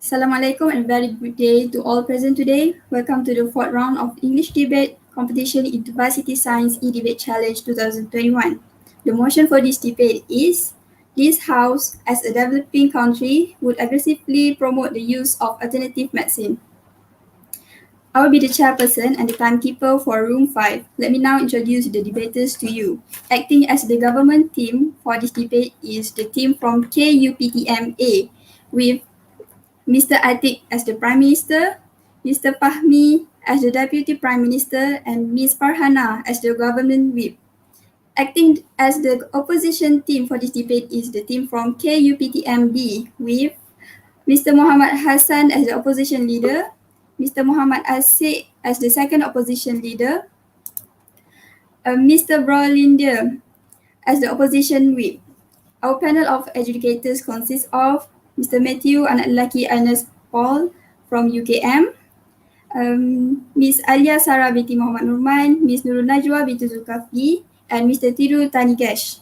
Assalamualaikum and very good day to all present today. Welcome to the fourth round of English debate competition in Varsity Science e-debate challenge 2021. The motion for this debate is this house as a developing country would aggressively promote the use of alternative medicine. I will be the chairperson and the timekeeper for room 5. Let me now introduce the debaters to you. Acting as the government team for this debate is the team from KUPTMA with Mr. Atik as the Prime Minister, Mr. Fahmi as the Deputy Prime Minister, and Ms. Farhana as the Government Whip. Acting as the opposition team for this debate is the team from KUPTMB with Mr. Muhammad Hassan as the opposition leader, Mr. Muhammad Isec as the second opposition leader, Mr. Brolinder as the opposition whip. Our panel of educators consists of Mr. Matthew anak lelaki Ernest Paul from UKM, Ms. Alia Sarah binti Muhammad Nurman, Ms. Nurul Najwa binti Zulkafli, and Mr. Tiru Tanigash.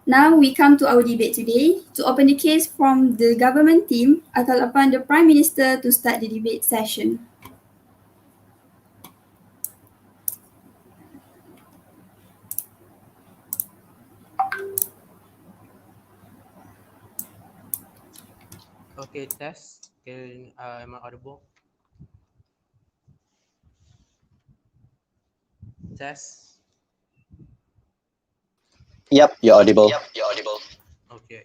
Now we come to our debate today. To open the case from the government team, I call upon the Prime Minister to start the debate session. Okay, test. Am I audible? Test. Yep, you're audible. Okay.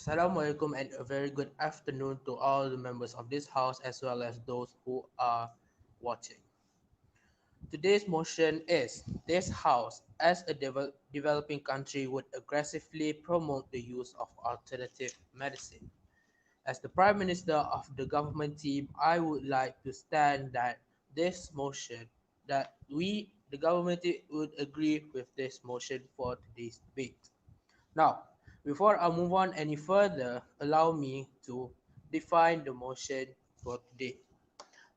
Assalamualaikum and a very good afternoon to all the members of this house as well as those who are watching. Today's motion is this house as a developing country would aggressively promote the use of alternative medicine. As the Prime Minister of the government team, I would like to stand that this motion, that we, the government team, would agree with this motion for today's debate. Now, before I move on any further, allow me to define the motion for today.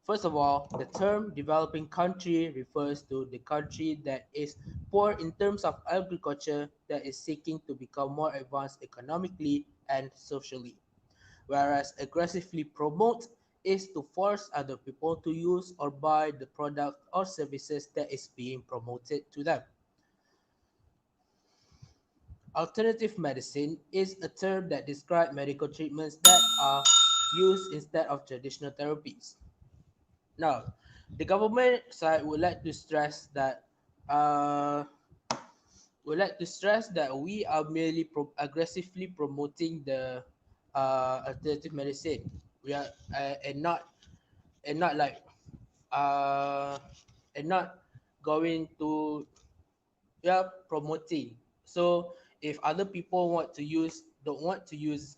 First of all, the term developing country refers to the country that is poor in terms of agriculture that is seeking to become more advanced economically and socially, whereas aggressively promote is to force other people to use or buy the product or services that is being promoted to them. Alternative medicine is a term that describes medical treatments that are used instead of traditional therapies. Now, the government side uh, would like to stress that we are merely aggressively promoting the alternative medicine. We are and not like uh, and not going to promoting. So if other people don't want to use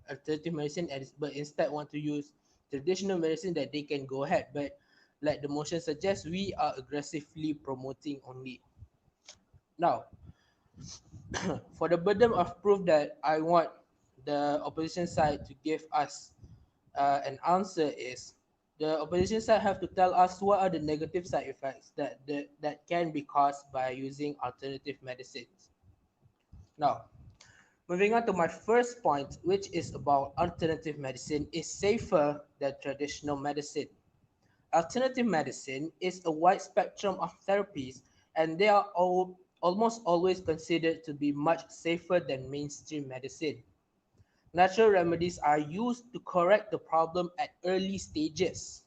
alternative medicine but instead want to use traditional medicine, that they can go ahead. But like the motion suggests, we are aggressively promoting only. Now, for the burden of proof that I want the opposition side to give us an answer is the opposition side have to tell us what are the negative side effects that can be caused by using alternative medicines. Now, moving on to my first point, which is about alternative medicine is safer than traditional medicine. Alternative medicine is a wide spectrum of therapies, and they are almost always considered to be much safer than mainstream medicine. Natural remedies are used to correct the problem at early stages.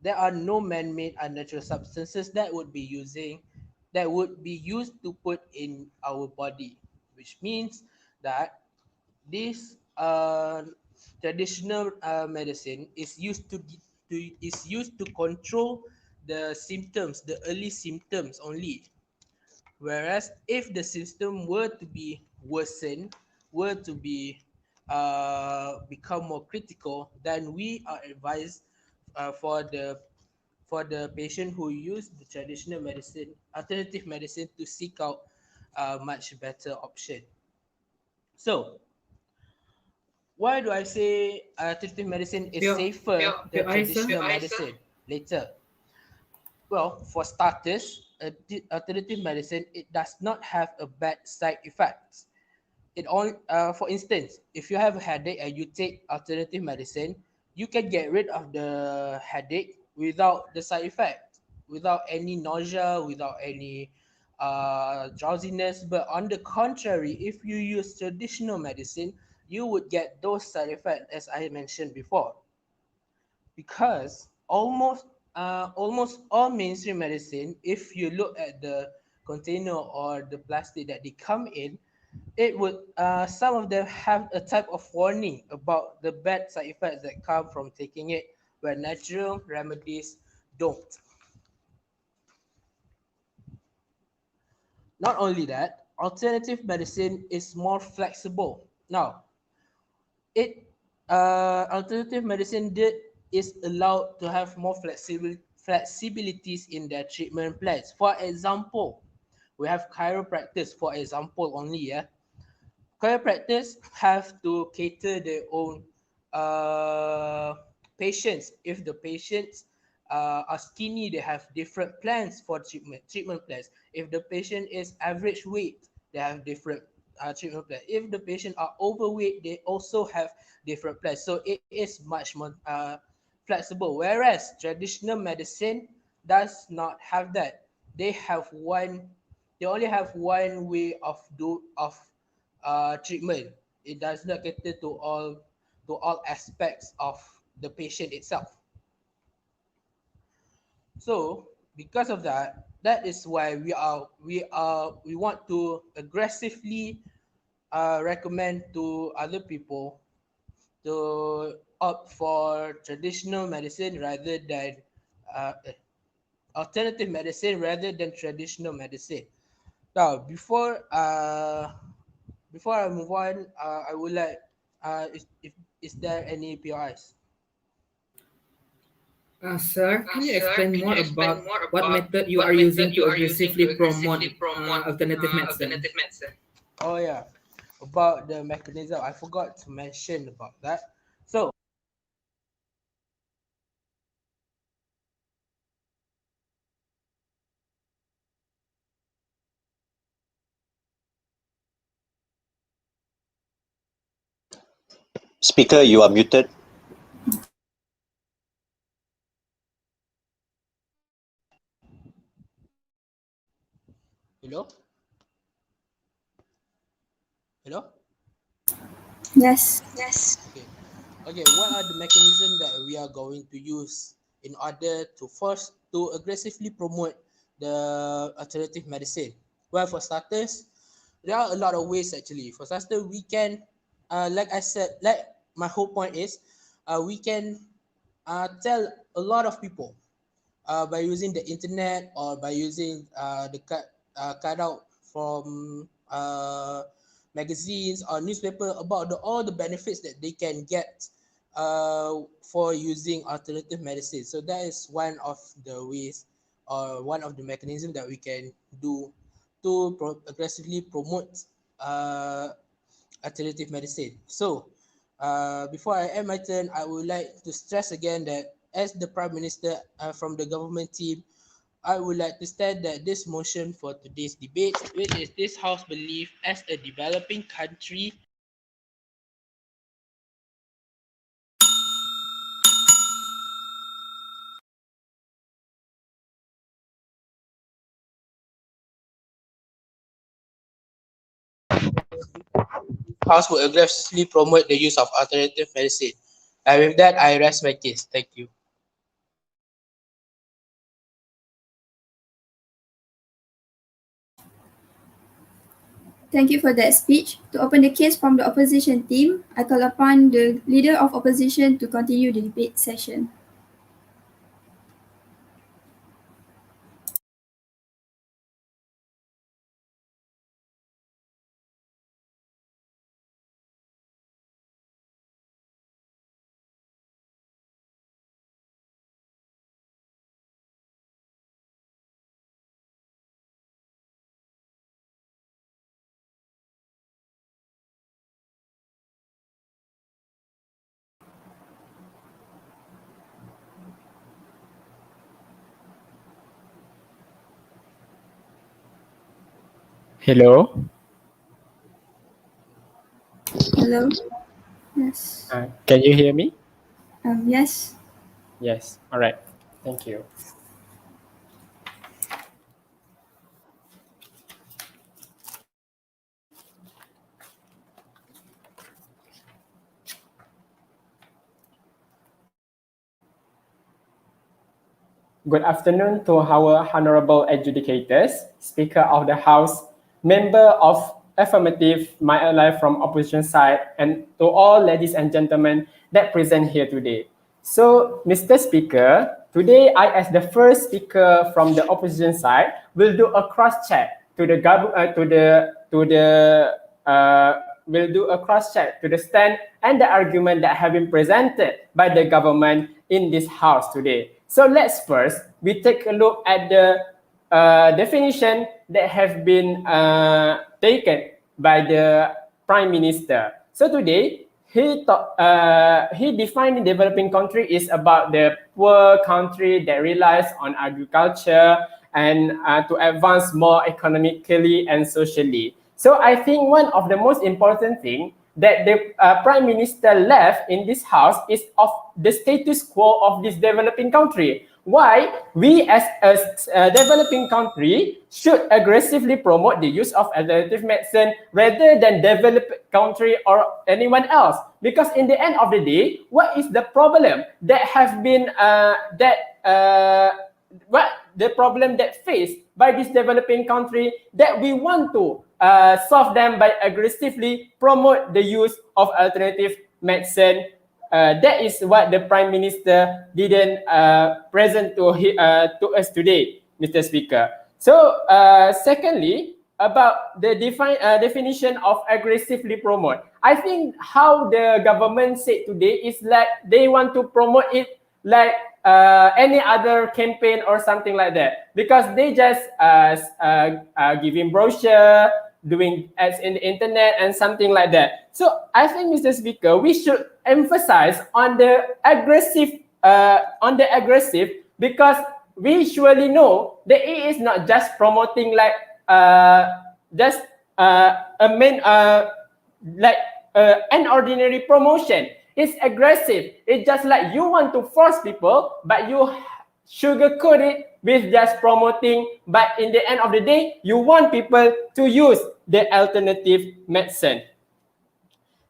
There are no man-made unnatural substances that would be used to put in our body, which means that this traditional medicine is used to control the symptoms, the early symptoms only. Whereas if the system were to be worsened, were to be become more critical, then we are advised for the patient who use the traditional medicine, alternative medicine, to seek out a much better option. So Why do I say alternative medicine is Pure, safer pure than Isa. traditional medicine? Later. Well, for starters, alternative medicine it does not have a bad side effects. It only, for instance, if you have a headache and you take alternative medicine, you can get rid of the headache without the side effect, without any nausea, without any drowsiness. But on the contrary, if you use traditional medicine, you would get those side effects as I mentioned before, because almost all mainstream medicine, if you look at the container or the plastic that they come in, it would some of them have a type of warning about the bad side effects that come from taking it, where natural remedies don't. Not only that, alternative medicine is more flexible. Now, it alternative medicine is allowed to have more flexibilities in their treatment plans. For example, we have chiropractors, for example only, yeah. Chiropractors have to cater their own uh, patients. If the patients are skinny, they have different plans for treatment plans. If the patient is average weight, they have different treatment plans. If the patient are overweight, they also have different plans. So it is much more flexible. Whereas traditional medicine does not have that. They have one. They only have one way of treatment. It does not cater to all aspects of the patient itself. So because of that, that is why we want to aggressively recommend to other people to opt for traditional medicine rather than uh, alternative medicine rather than traditional medicine. Now, before I move on, I would like is there any PRIs? Sir, can you Sir, explain can you more explain about more what about method you are what using method to you are using to aggressively promote aggressively promote alternative medicine? alternative medicine? Oh yeah, about the mechanism, I forgot to mention about that. So Speaker, you are muted. hello, hello. Yes. Yes. Okay, okay. What are the mechanisms that we are going to use in order to first to aggressively promote the alternative medicine? Well, for starters, there are a lot of ways actually. For starters, we can, like I said, like my whole point is, we can tell a lot of people by using the internet or by using the cut out from magazines or newspaper about all the benefits that they can get for using alternative medicine. So that is one of the ways or one of the mechanisms that we can do to aggressively promote uh, alternative medicine. So, before I end my turn, I would like to stress again that as the Prime Minister from the government team, I would like to state that this motion for today's debate, which is this House believe as a developing country, House will aggressively promote the use of alternative medicine. And with that, I rest my case. Thank you. Thank you for that speech. To open the case from the opposition team, I call upon the leader of opposition to continue the debate session. Hello. Hello. Yes. Can you hear me? Yes. Yes. All right. Thank you. Good afternoon to our honorable adjudicators, Speaker of the House, member of Affirmative, my ally from opposition side, and to all ladies and gentlemen that present here today. So, Mr. Speaker, today I, as the first speaker from the opposition side, will do a cross check to the will do a cross check to the stand and the argument that have been presented by the government in this house today. So let's first we take a look at the definition that have been taken by the Prime Minister. So today he defined developing country is about the poor country that relies on agriculture and to advance more economically and socially. So I think one of the most important thing that the Prime Minister left in this house is of the status quo of this developing country. Why we as a developing country should aggressively promote the use of alternative medicine rather than developed country or anyone else. Because in the end of the day, what is the problem that have been what the problem that faced by this developing country that we want to solve them by aggressively promote the use of alternative medicine. That is what the Prime Minister didn't present to us today, Mr. Speaker. So, secondly, about the definition of aggressively promote, I think how the government said today is like they want to promote it like any other campaign or something like that, because they just giving brochure, doing ads in the internet and something like that. So I think, Mr. Speaker, we should emphasize on the aggressive, because we surely know that it is not just promoting like just a main like an ordinary promotion. It's aggressive. It's just like you want to force people, but you sugarcoat it with just promoting. But in the end of the day, you want people to use the alternative medicine.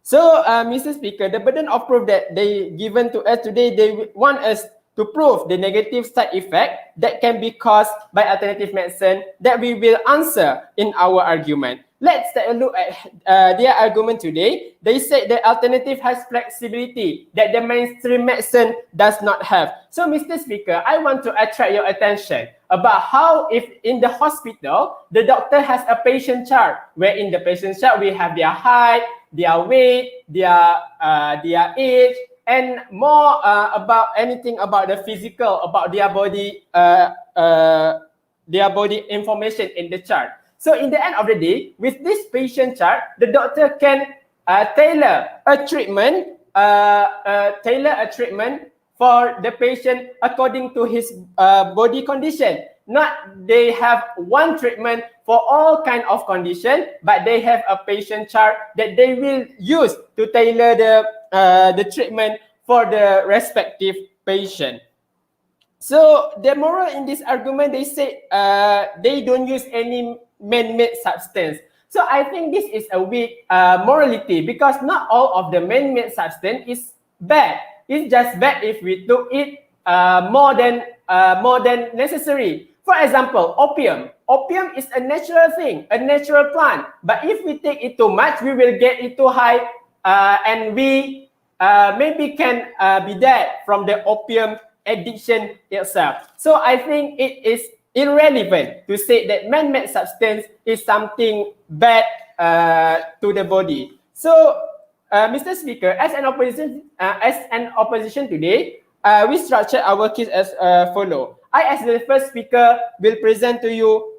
So, Mr. Speaker, the burden of proof that they given to us today, they want us to prove the negative side effect that can be caused by alternative medicine that we will answer in our argument. Let's take a look at their argument today. They say the alternative has flexibility that the mainstream medicine does not have. So, Mr. Speaker, I want to attract your attention about how if in the hospital, the doctor has a patient chart, where in the patient chart we have their height, their weight, their age, and more about anything about the physical, about their body information in the chart. So in the end of the day, with this patient chart, the doctor can tailor a treatment for the patient according to his body condition. Not they have one treatment for all kind of condition, but they have a patient chart that they will use to tailor the treatment for the respective patient. So the moral in this argument, they say they don't use any man-made substance. So I think this is a weak morality, because not all of the man-made substance is bad. It's just bad if we took it more than necessary. For example, opium. Opium is a natural thing, a natural plant. But if we take it too much, we will get it too high, and we maybe can be dead from the opium addiction itself. So I think it is irrelevant to say that man-made substance is something bad to the body. So, Mr. Speaker, as an opposition today, we structure our case as follow. I, as the first speaker, will present to you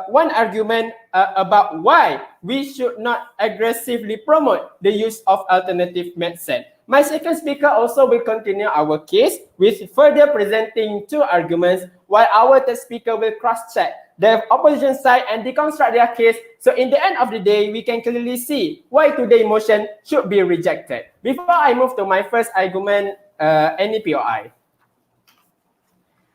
one argument about why we should not aggressively promote the use of alternative medicine. My second speaker also will continue our case with further presenting two arguments, while our third speaker will cross-check the opposition side and deconstruct their case. So in the end of the day, we can clearly see why today's motion should be rejected. Before I move to my first argument, any POI.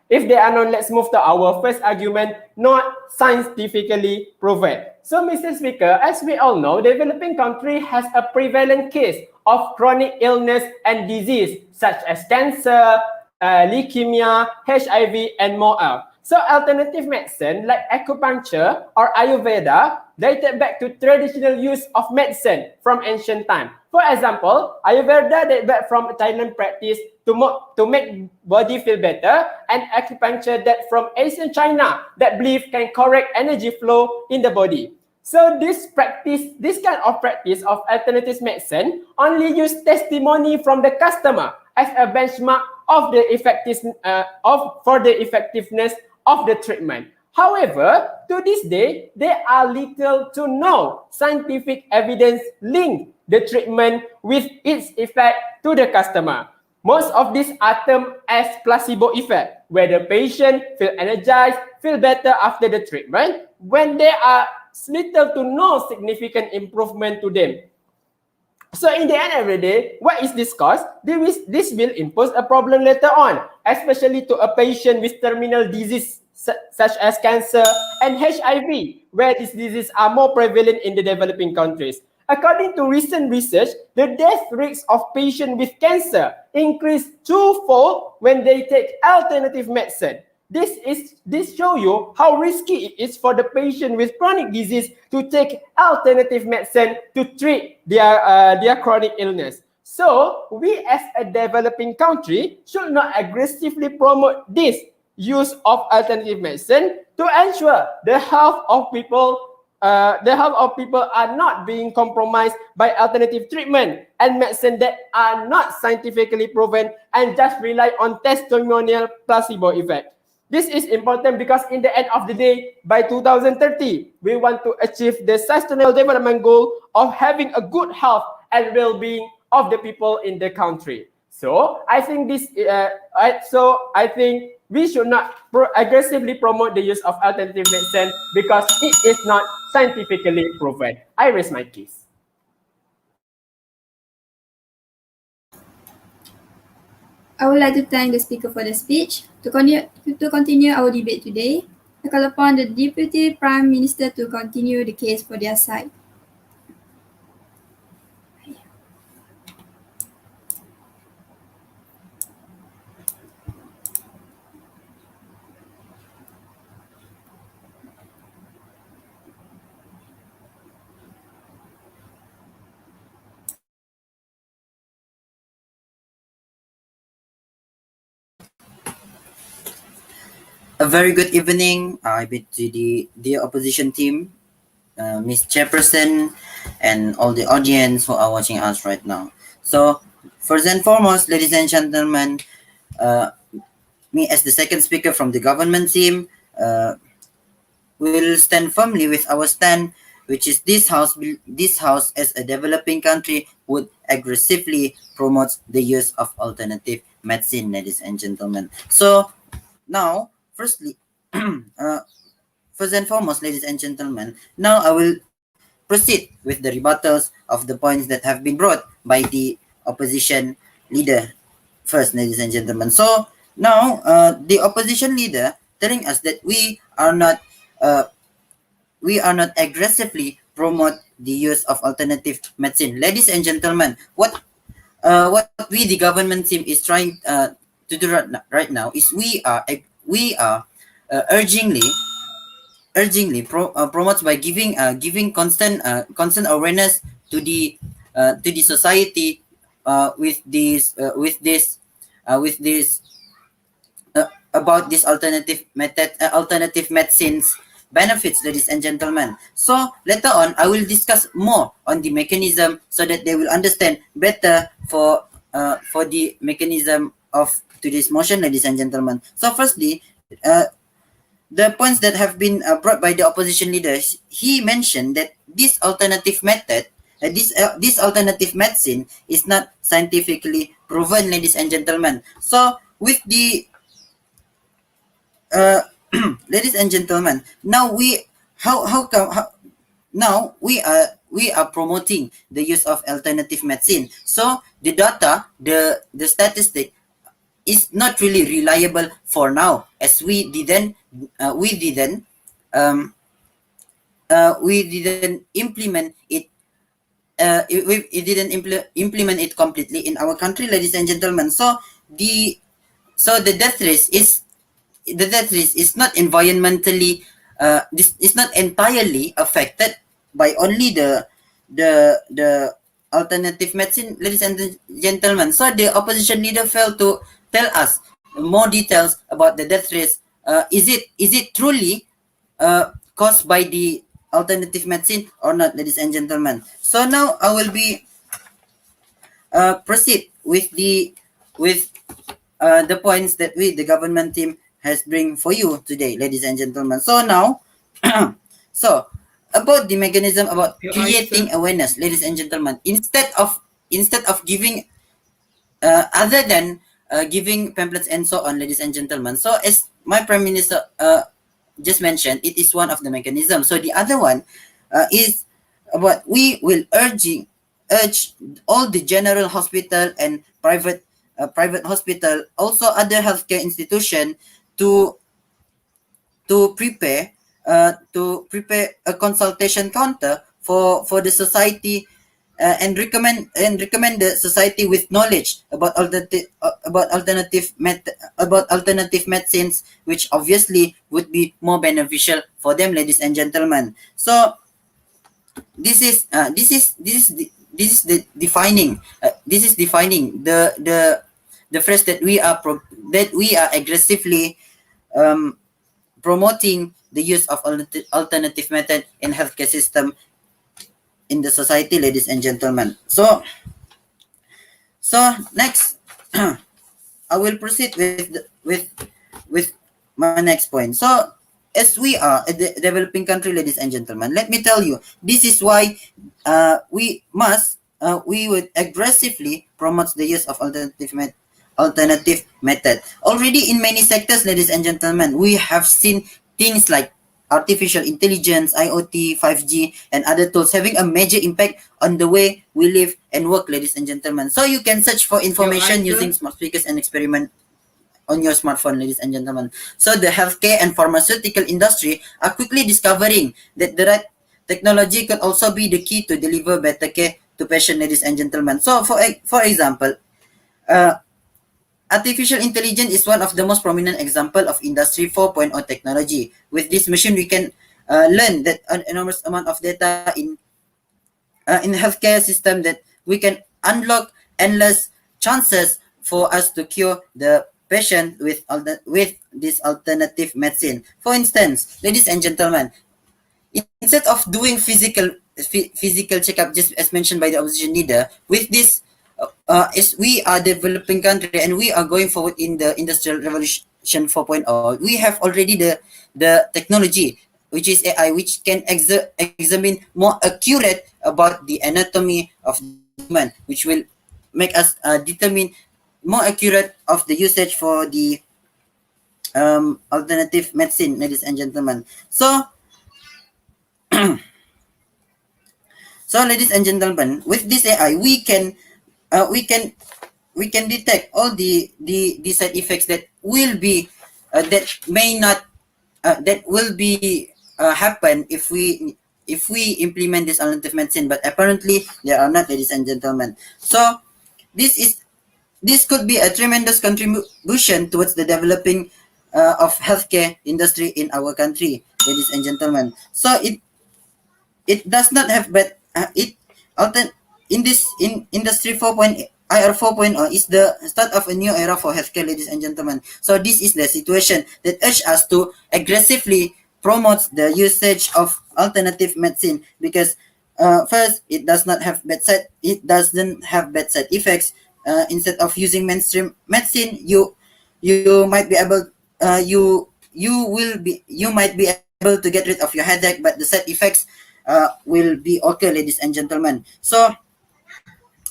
If there are none, let's move to our first argument, not scientifically proven. So, Mr. Speaker, as we all know, the developing country has a prevalent case of chronic illness and disease such as cancer, leukemia, HIV, and more else. So, alternative medicine like acupuncture or Ayurveda dated back to traditional use of medicine from ancient time. For example, Ayurveda dated back from Thailand practice to make body feel better, and acupuncture that from ancient China that believe can correct energy flow in the body. So this kind of practice of alternative medicine only use testimony from the customer as a benchmark of the effectiveness of the treatment. However, to this day, there are little to no scientific evidence link the treatment with its effect to the customer. Most of these are termed as placebo effect, where the patient feel energized, feel better after the treatment, when there are little to no significant improvement to them. So in the end of the day, what is this cause? This will impose a problem later on, especially to a patient with terminal disease such as cancer and HIV, where these diseases are more prevalent in the developing countries. According to recent research, the death rates of patients with cancer increase twofold when they take alternative medicine. This shows you how risky it is for the patient with chronic disease to take alternative medicine to treat their chronic illness. So, we as a developing country should not aggressively promote this use of alternative medicine to ensure the health of people are not being compromised by alternative treatment and medicine that are not scientifically proven and just rely on testimonial placebo effect. This is important because in the end of the day, by 2030, we want to achieve the Sustainable Development Goal of having a good health and well-being of the people in the country. So I think I think we should not aggressively promote the use of alternative medicine because it is not scientifically proven. I raise my case. I would like to thank the speaker for the speech. To continue our debate today, I call upon the Deputy Prime Minister to continue the case for their side. A very good evening. I bid to the opposition team, Miss Chairperson, and all the audience who are watching us right now. So, first and foremost, ladies and gentlemen, me as the second speaker from the government team, will stand firmly with our stand, which is this house as a developing country would aggressively promote the use of alternative medicine, ladies and gentlemen. So now, first and foremost, ladies and gentlemen, now I will proceed with the rebuttals of the points that have been brought by the opposition leader first, ladies and gentlemen. So now, the opposition leader telling us that we are not aggressively promote the use of alternative medicine. Ladies and gentlemen, what we the government team is trying to do right now is we are urgently promotes by giving constant awareness to the society with this about this alternative medicines benefits, ladies and gentlemen. So later on, I will discuss more on the mechanism so that they will understand better for the mechanism of today's motion, ladies and gentlemen. So firstly, the points that have been brought by the opposition leaders, he mentioned that this alternative method, this alternative medicine is not scientifically proven, ladies and gentlemen. So with the ladies and gentlemen, now how come now we are promoting the use of alternative medicine. So the data, the statistic is not really reliable for now, as um, we didn't implement it. We didn't implement it completely in our country, ladies and gentlemen. So the the death risk is not environmentally this is not entirely affected by only the alternative medicine, ladies and gentlemen. So the opposition leader failed to tell us more details about the death risk. Is it truly caused by the alternative medicine or not, ladies and gentlemen? So now I will be proceed with the points that the government team has bring for you today, ladies and gentlemen. So now, so about the mechanism about Your eyes, creating sir. awareness, ladies and gentlemen, instead of giving other than giving pamphlets and so on, ladies and gentlemen. So as my prime minister just mentioned, it is one of the mechanisms. So the other one is what we will urge all the general hospital and private hospital, also other healthcare institution, to prepare a consultation counter for the society, and recommend the society with knowledge about alternative medicines, which obviously would be more beneficial for them, ladies and gentlemen. So this is the defining the phrase that that we are aggressively um, promoting the use of alternative method in healthcare system in the society, ladies and gentlemen. So next, I will proceed with my next point. So as we are a developing country, ladies and gentlemen, let me tell you, this is why we would aggressively promote the use of alternative method. Already in many sectors, ladies and gentlemen, we have seen things like artificial intelligence, IoT, 5G, and other tools having a major impact on the way we live and work, ladies and gentlemen. So you can search for Your information eyes, using sir. smart speakers and experiment on your smartphone, ladies and gentlemen. So the healthcare and pharmaceutical industry are quickly discovering that the right technology could also be the key to deliver better care to patients, ladies and gentlemen. So for example, uh, artificial intelligence is one of the most prominent example of Industry 4.0 technology. With this machine, we can learn that an enormous amount of data in the healthcare system, that we can unlock endless chances for us to cure the patient with this alternative medicine. For instance, ladies and gentlemen, instead of doing physical checkup, just as mentioned by the opposition leader, with this as we are developing country and we are going forward in the industrial revolution 4.0, we have already the technology, which is AI, which can examine more accurate about the anatomy of the human, which will make us determine more accurate of the usage for the alternative medicine, ladies and gentlemen. So, ladies and gentlemen, with this AI, uh, we can we can detect all the side effects that will be that may not that will be happen if we implement this alternative medicine. But apparently, they are not, ladies and gentlemen. So, this is this could be a tremendous contribution towards the developing of healthcare industry in our country, ladies and gentlemen. So it does not have, but it often in this in industry 4.0 IR 4.0 is the start of a new era for healthcare, ladies and gentlemen. So this is the situation that urge us to aggressively promote the usage of alternative medicine, because first, it doesn't have bad side effects. Instead of using mainstream medicine, you might be able you might be able to get rid of your headache, but the side effects will be okay, ladies and gentlemen. So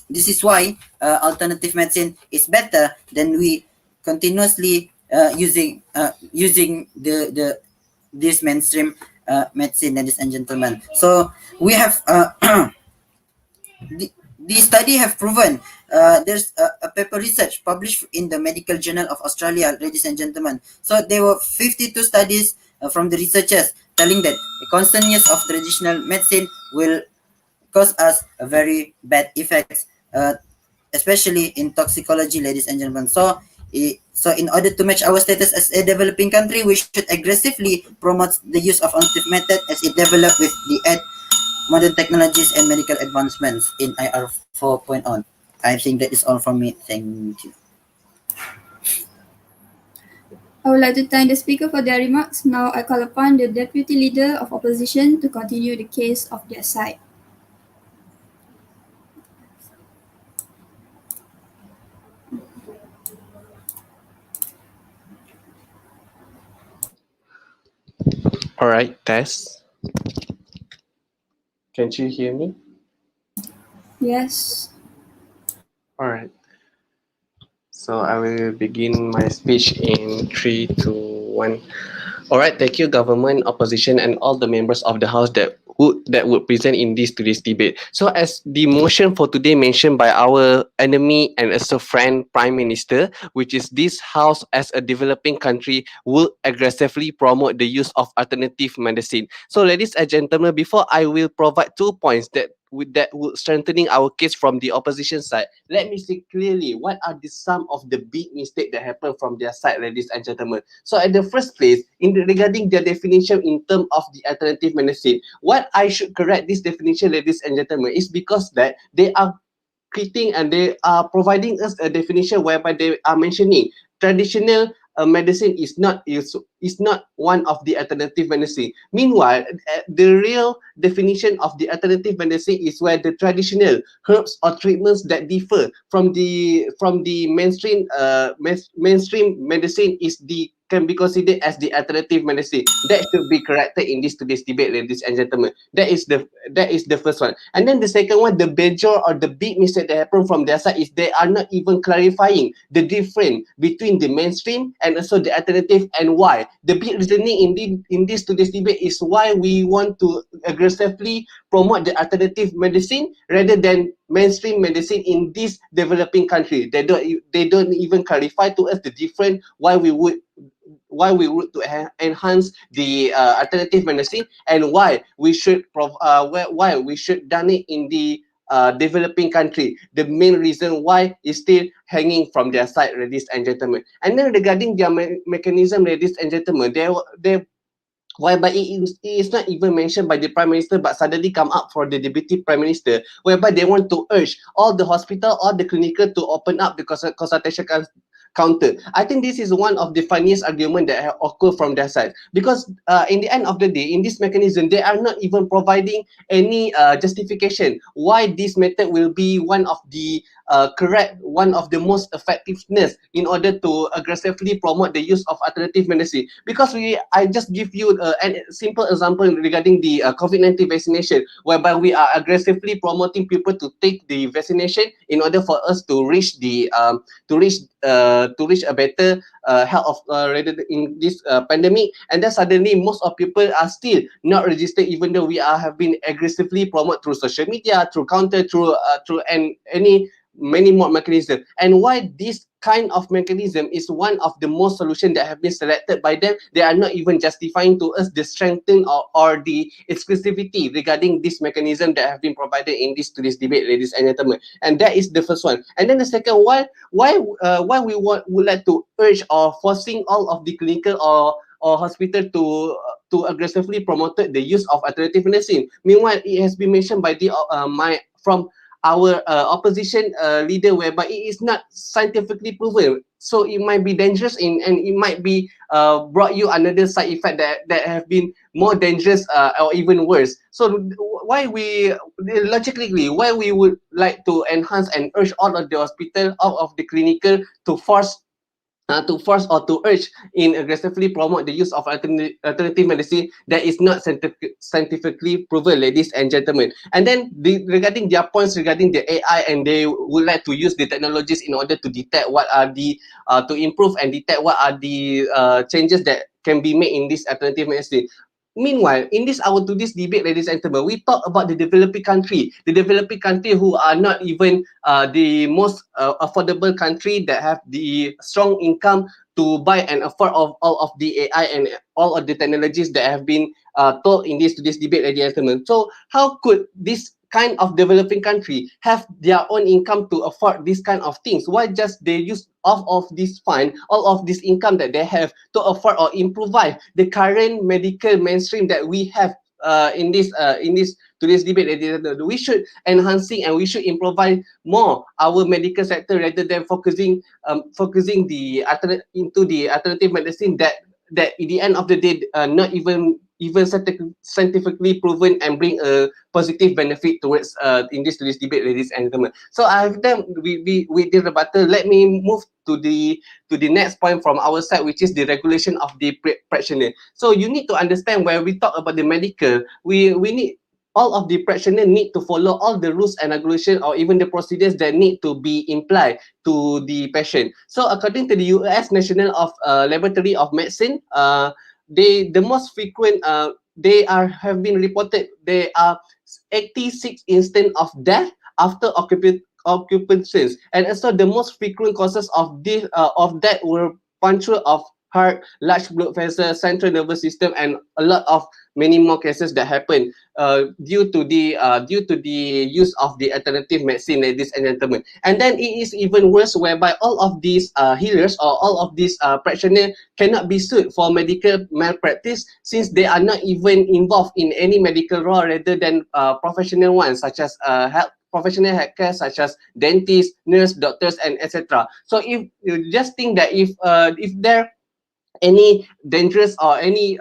this is why alternative medicine is better than we continuously using this mainstream medicine, ladies and gentlemen. So we have the study have proven there's a paper research published in the Medical Journal of Australia, ladies and gentlemen. So there were 52 studies from the researchers telling that a constant use of traditional medicine will cause us a very bad effects, especially in toxicology, ladies and gentlemen. So, so in order to match our status as a developing country, we should aggressively promote the use of alternative method as it developed with the modern technologies and medical advancements in IR 4.0. I think that is all from me. Thank you. I would like to thank the speaker for their remarks. Now I call upon the Deputy Leader of Opposition to continue the case of their side. All right, test. Can you hear me? Yes. All right. So I will begin my speech in 3, 2, 1. All right, thank you, government, opposition, and all the members of the House that would present in today's debate. So, as the motion for today mentioned by our enemy and also friend Prime Minister, which is this House as a developing country will aggressively promote the use of alternative medicine. So, ladies and gentlemen, before I will provide 2 points that would strengthening our case from the opposition side, let me see clearly what are the some of the big mistakes that happened from their side, ladies and gentlemen. So at the first place, regarding their definition in terms of the alternative medicine, what I should correct this definition, ladies and gentlemen, is because that they are creating and they are providing us a definition whereby they are mentioning traditional medicine is not one of the alternative medicine. Meanwhile, the real definition of the alternative medicine is where the traditional herbs or treatments that differ from the mainstream medicine can be considered as the alternative medicine. That should be corrected in today's debate, ladies and gentlemen. That is the first one. And then the second one, the major or the big mistake that happened from their side is they are not even clarifying the difference between the mainstream and also the alternative and why. The big reasoning in today's debate is why we want to aggressively promote the alternative medicine rather than mainstream medicine in this developing country. They don't even clarify to us the difference why we would to enhance the alternative medicine and why we should why we should done it in the developing country. The main reason why is still hanging from their side, ladies and gentlemen. And then regarding their mechanism, ladies and gentlemen, they whereby it is not even mentioned by the Prime Minister but suddenly come up for the Deputy Prime Minister, whereby they want to urge all the hospital or the clinical to open up the consultation counter. I think this is one of the funniest argument that have occurred from their side, because in the end of the day, in this mechanism, they are not even providing any justification why this method will be one of the correct, one of the most effectiveness in order to aggressively promote the use of alternative medicine. Because I just give you a simple example regarding the COVID-19 vaccination, whereby we are aggressively promoting people to take the vaccination in order for us to reach the to reach a better health of rather in this pandemic. And then suddenly most of people are still not registered, even though we have been aggressively promoted through social media, through counter, through and any many more mechanisms. And why this kind of mechanism is one of the most solution that have been selected by them, they are not even justifying to us the strengthen or the exclusivity regarding this mechanism that have been provided in today's debate, ladies and gentlemen. And that is the first one. And then the second, why we would like to urge or forcing all of the clinical or hospital to aggressively promote the use of alternative medicine. Meanwhile, it has been mentioned by the from our opposition leader, whereby it is not scientifically proven, so it might be dangerous and it might be brought you another side effect that have been more dangerous or even worse. So why logically why we would like to enhance and urge all of the hospital, all of the clinical to force or to urge in aggressively promote the use of alternative medicine that is not scientifically proven, ladies and gentlemen. And then regarding their points regarding the AI, and they would like to use the technologies in order to detect what are the to improve and detect what are the changes that can be made in this alternative medicine. Meanwhile, in today's debate, ladies and gentlemen, we talk about the developing country who are not even the most affordable country that have the strong income to buy and afford of all of the AI and all of the technologies that have been told in today's debate, ladies and gentlemen. So how could this kind of developing country have their own income to afford this kind of things? Why just they use all of this fund, all of this income that they have to afford or improvise the current medical mainstream that we have in this today's debate? We should enhancing and we should improvise more our medical sector rather than focusing into the alternative medicine that in the end of the day not even scientifically proven and bring a positive benefit towards in today's debate, ladies and gentlemen. So I have done we did the battle. Let me move to the next point from our side, which is the regulation of the practitioner. So you need to understand when we talk about the medical, we need all of the practitioner need to follow all the rules and regulation or even the procedures that need to be implied to the patient. So according to the US National of Laboratory of Medicine, the most frequent have been reported there are 86 instances of death after occupations, and also the most frequent causes of death were puncture of heart, large blood vessels, central nervous system, and a lot of many more cases that happen due to the use of the alternative medicine, ladies and gentlemen. And then it is even worse, whereby all of these healers or all of these practitioners cannot be sued for medical malpractice since they are not even involved in any medical law rather than professional ones such as professional healthcare such as dentists, nurse, doctors, and etc. So if you just think that if there any dangerous or any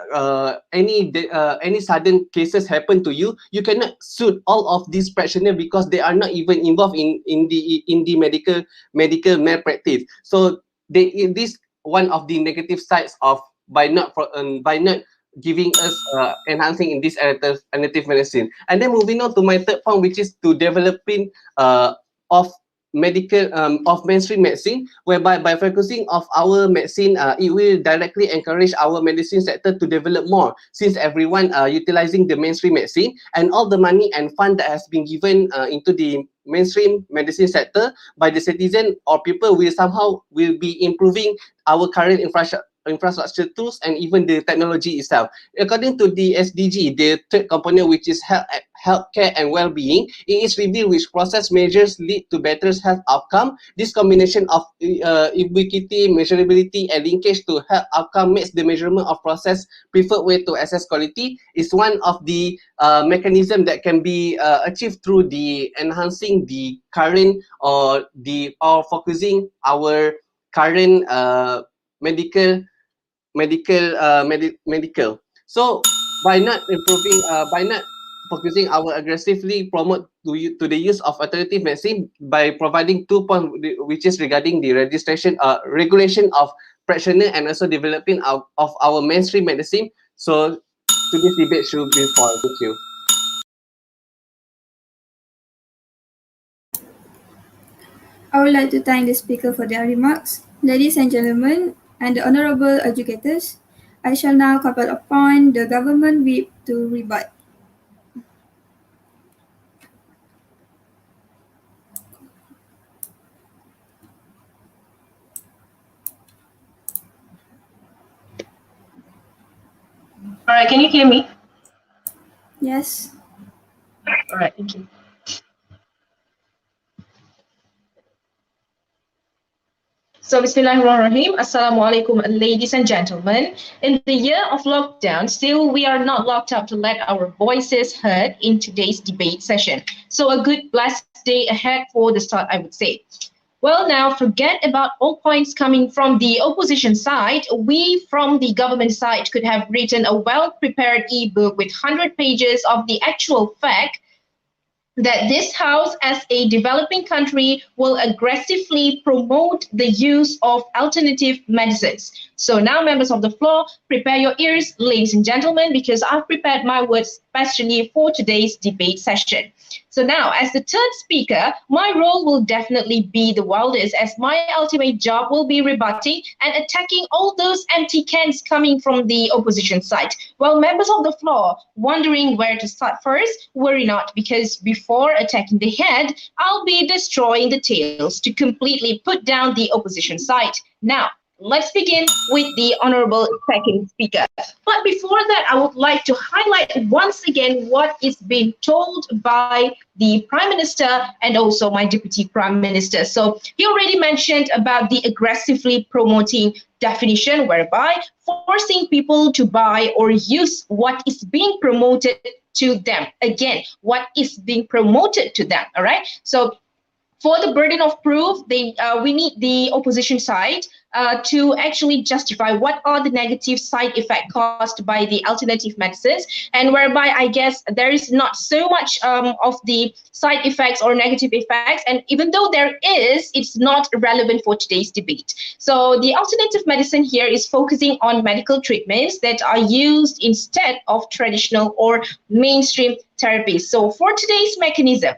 sudden cases happen to you, you cannot sue all of these practitioners because they are not even involved in the medical malpractice. So this one of the negative sides of by not giving us enhancing in this alternative medicine. And then moving on to my third point, which is to developing of medical of mainstream medicine, whereby by focusing of our medicine, it will directly encourage our medicine sector to develop more, since everyone utilizing the mainstream medicine and all the money and fund that has been given into the mainstream medicine sector by the citizen or people will be improving our current infrastructure tools and even the technology itself. According to the SDG, the third component, which is healthcare and well-being, it is revealed which process measures lead to better health outcome. This combination of ubiquity, measurability, and linkage to health outcome makes the measurement of process preferred way to assess quality. Is one of the mechanism that can be achieved through the enhancing the current or focusing our current medical. So by not focusing our aggressively promote to the use of alternative medicine by providing 2 points, which is regarding the regulation of practitioner and also developing of our mainstream medicine. So today's debate should be for. Thank you. I would like to thank the speaker for their remarks. Ladies and gentlemen, and the honorable educators, I shall now call upon the government whip to rebut. All right, can you hear me? Yes. All right, thank you. So, Bismillahirrahmanirrahim. Assalamualaikum, ladies and gentlemen. In the year of lockdown, still we are not locked up to let our voices heard in today's debate session. So, a good blessed day ahead for the start, I would say. Well, now forget about all points coming from the opposition side. We from the government side could have written a well-prepared ebook with 100 pages of the actual fact that this house as a developing country will aggressively promote the use of alternative medicines. So now, members of the floor, prepare your ears, ladies and gentlemen, because I've prepared my words especially for today's debate session. So now, as the third speaker, my role will definitely be the wildest, as my ultimate job will be rebutting and attacking all those empty cans coming from the opposition side. Well, members of the floor wondering where to start first, worry not, because before attacking the head, I'll be destroying the tails to completely put down the opposition side. Now, let's begin with the honorable second speaker. But before that, I would like to highlight once again what is being told by the Prime Minister and also my Deputy Prime Minister. So he already mentioned about the aggressively promoting definition, whereby forcing people to buy or use what is being promoted to them. Again, what is being promoted to them, all right? So for the burden of proof, we need the opposition side to actually justify what are the negative side effects caused by the alternative medicines, and whereby I guess there is not so much of the side effects or negative effects, and even though there is, it's not relevant for today's debate. So the alternative medicine here is focusing on medical treatments that are used instead of traditional or mainstream therapies. So for today's mechanism,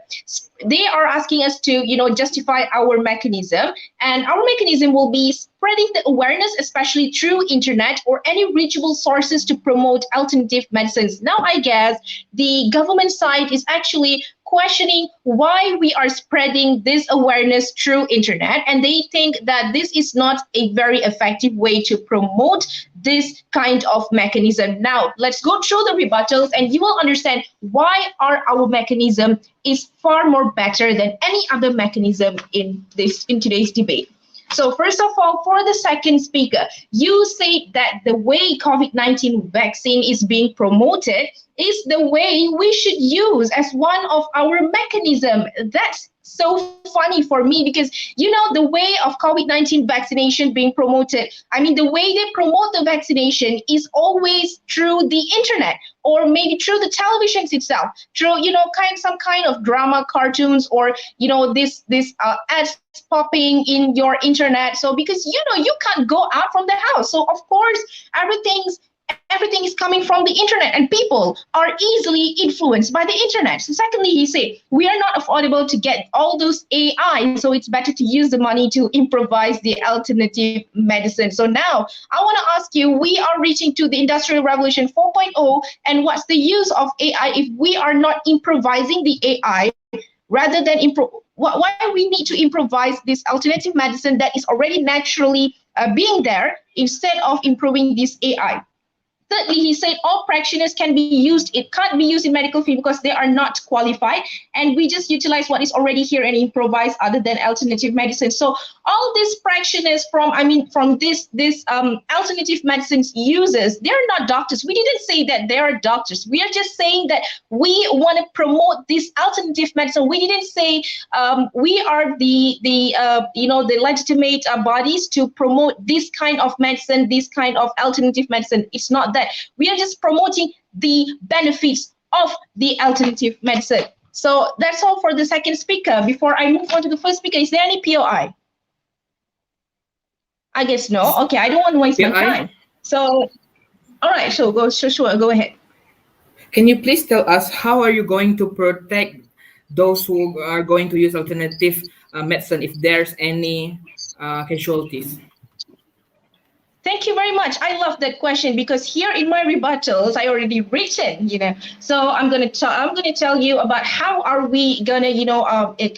they are asking us to, justify our mechanism, and our mechanism will be spreading the awareness, especially through internet or any reachable sources to promote alternative medicines. Now, I guess the government side is actually questioning why we are spreading this awareness through internet, and they think that this is not a very effective way to promote this kind of mechanism. Now, let's go through the rebuttals and you will understand why our mechanism is far more better than any other mechanism in today's debate. So first of all, for the second speaker, you say that the way COVID-19 vaccine is being promoted is the way we should use as one of our mechanism. That's so funny for me because, the way of COVID-19 vaccination being promoted, the way they promote the vaccination is always through the internet or maybe through the televisions itself, through, some kind of drama cartoons or, this ads popping in your internet. So because, you can't go out from the house. So of course, everything is coming from the internet and people are easily influenced by the internet. So secondly, he said, we are not affordable to get all those AI, so it's better to use the money to improvise the alternative medicine. So now I want to ask you, we are reaching to the Industrial Revolution 4.0, and what's the use of AI if we are not improvising the AI rather than why we need to improvise this alternative medicine that is already naturally being there instead of improving this AI? Thirdly, he said all practitioners can be used. It can't be used in medical field because they are not qualified, and we just utilize what is already here and improvise other than alternative medicine. So all these practitioners from this alternative medicines users, they're not doctors. We didn't say that they are doctors. We are just saying that we want to promote this alternative medicine. We didn't say we are the legitimate bodies to promote this kind of medicine, this kind of alternative medicine. It's not that. We are just promoting the benefits of the alternative medicine. So that's all for the second speaker. Before I move on to the first speaker, is there any POI? I guess no. Okay, I don't want to waste my time. So, all right, so go ahead. Can you please tell us how are you going to protect those who are going to use alternative medicine if there's any casualties? Thank you very much. I love that question because here in my rebuttals, I already written, So I'm gonna tell you about how are we gonna,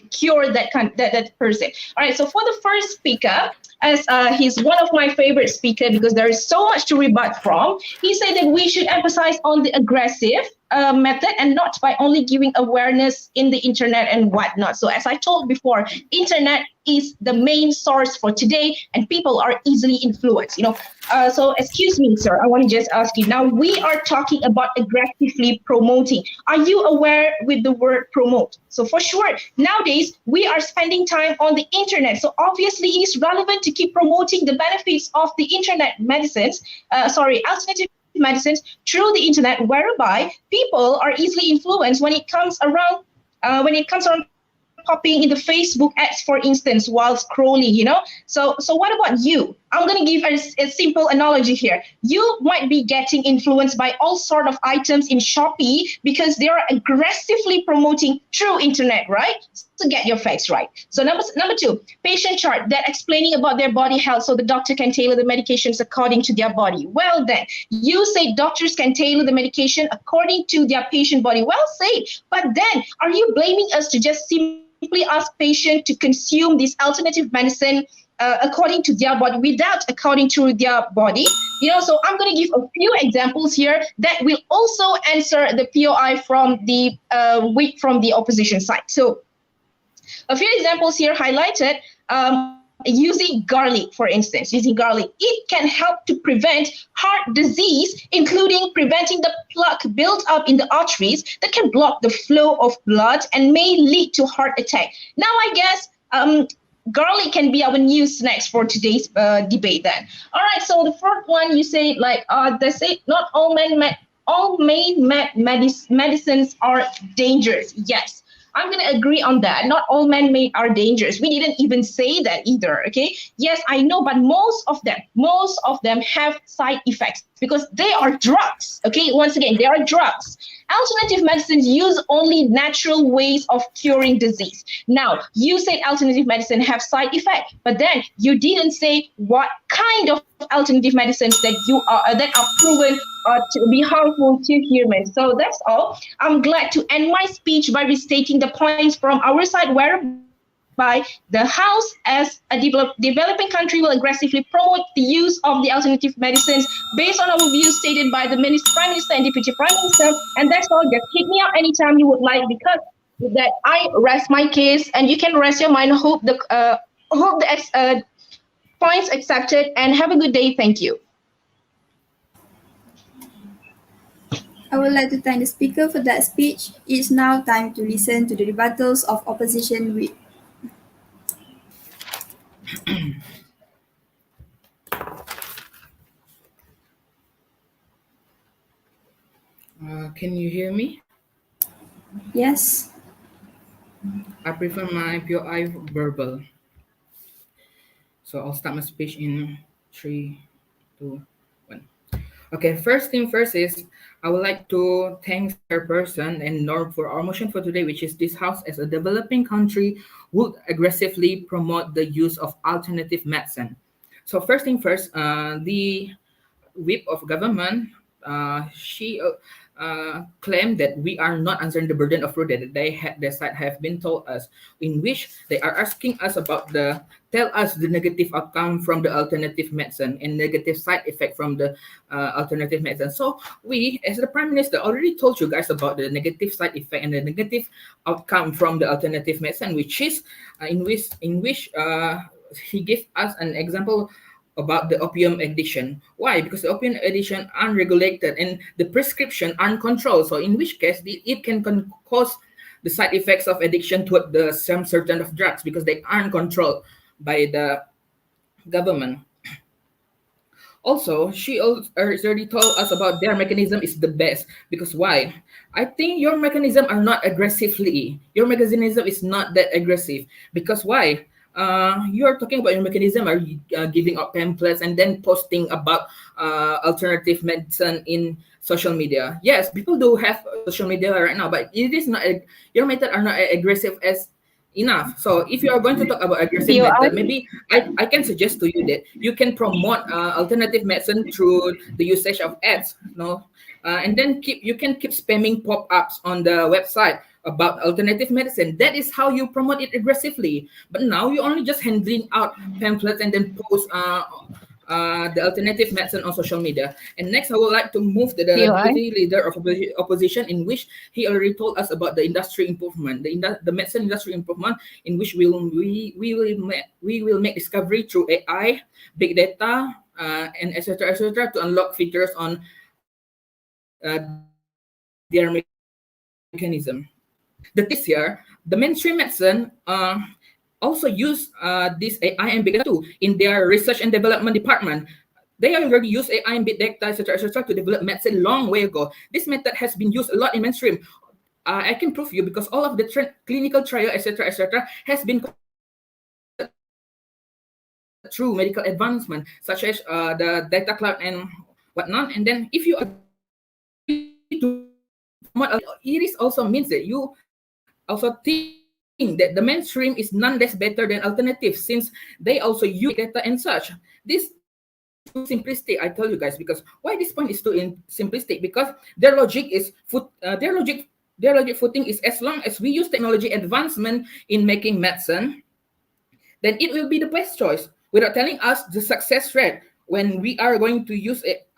cure that person. All right. So for the first speaker, as he's one of my favorite speakers because there is so much to rebut from. He said that we should emphasize on the aggressive method and not by only giving awareness in the internet and whatnot. So as I told before, internet is the main source for today and people are easily influenced, So excuse me, sir, I want to just ask you, now we are talking about aggressively promoting. Are you aware with the word promote? So for sure, nowadays we are spending time on the internet. So obviously it is relevant to keep promoting the benefits of the internet medicines, alternative medicines through the internet, whereby people are easily influenced when it comes around popping in the Facebook ads, for instance, while scrolling, So what about you? I'm going to give a simple analogy here. You might be getting influenced by all sort of items in Shopee because they are aggressively promoting through internet, right? So get your facts right. So number two, patient chart that explaining about their body health so the doctor can tailor the medications according to their body. Well then, you say doctors can tailor the medication according to their patient body. Well said. But then, are you blaming us to just simply ask patient to consume this alternative medicine according to their body without according to their body? So I'm going to give a few examples here that will also answer the POI from the from the opposition side. So a few examples here highlighted. Using garlic, for instance, using garlic, it can help to prevent heart disease, including preventing the plaque built up in the arteries that can block the flow of blood and may lead to heart attack. Now, I guess garlic can be our new snacks for today's debate then. All right, so the fourth one, you say like, they say not all medicines are dangerous. Yes, I'm going to agree on that. Not all man-made are dangerous. We didn't even say that either, okay? Yes, I know, but most of them have side effects because they are drugs, okay? Once again, they are drugs. Alternative medicines use only natural ways of curing disease. Now, you said alternative medicine have side effect, but then you didn't say what kind of alternative medicines that are proven to be harmful to humans. So that's all. I'm glad to end my speech by restating the points from our side, whereby the House, as a developing country, will aggressively promote the use of the alternative medicines based on our views stated by the Prime Minister and Deputy Prime Minister. And that's all. Just hit me up anytime you would like, because with that I rest my case, and you can rest your mind. Hope the points accepted, and have a good day. Thank you. I would like to thank the speaker for that speech. It's now time to listen to the rebuttals of opposition whip. Can you hear me? Yes. I prefer my POI verbal. So I'll start my speech in 3, 2, 1. Okay, first thing first is I would like to thank Chairperson and Norm for our motion for today, which is this House as a developing country would aggressively promote the use of alternative medicine. So first thing first, the whip of government, she claimed that we are not answering the burden of proof that their side have been told us, in which they are asking us about tell us the negative outcome from the alternative medicine and negative side effect from the alternative medicine. So we, as the Prime Minister, already told you guys about the negative side effect and the negative outcome from the alternative medicine, which is in which he gave us an example about the opium addiction. Why? Because the opium addiction unregulated and the prescription uncontrolled. So in which case it can cause the side effects of addiction to some certain of drugs because they aren't controlled by the government. Also, she already told us about their mechanism is the best. Because why? I think your mechanism are not aggressively. Your mechanism is not that aggressive. Because why? You're talking about your mechanism, are giving out pamphlets and then posting about alternative medicine in social media. Yes, people do have social media right now, but it is not your method are not aggressive as enough. So if you are going to talk about aggressive method, maybe I can suggest to you that you can promote alternative medicine through the usage of ads, and then you can keep spamming pop-ups on the website about alternative medicine. That is how you promote it aggressively. But now you only just handing out pamphlets and then post the alternative medicine on social media. And next, I would like to move to the deputy leader of opposition, in which he already told us about the industry improvement, the medicine industry improvement, in which we will make discovery through AI, big data, and etc. to unlock features on their mechanism. The thing is here, the mainstream medicine also use this AI and big data too in their research and development department. They already use AI and big data, etc., to develop medicine long way ago. This method has been used a lot in mainstream. I can prove you because all of the clinical trial, etc., has been true medical advancement, such as the data cloud and whatnot. And then if you agree to promote, it is also means that you also think that the mainstream is none less better than alternatives, since they also use data and such. This point is too simplistic, I tell you guys, because why this point is too simplistic? Because their logic is their logic footing is, as long as we use technology advancement in making medicine, then it will be the best choice without telling us the success rate when we are going to use it.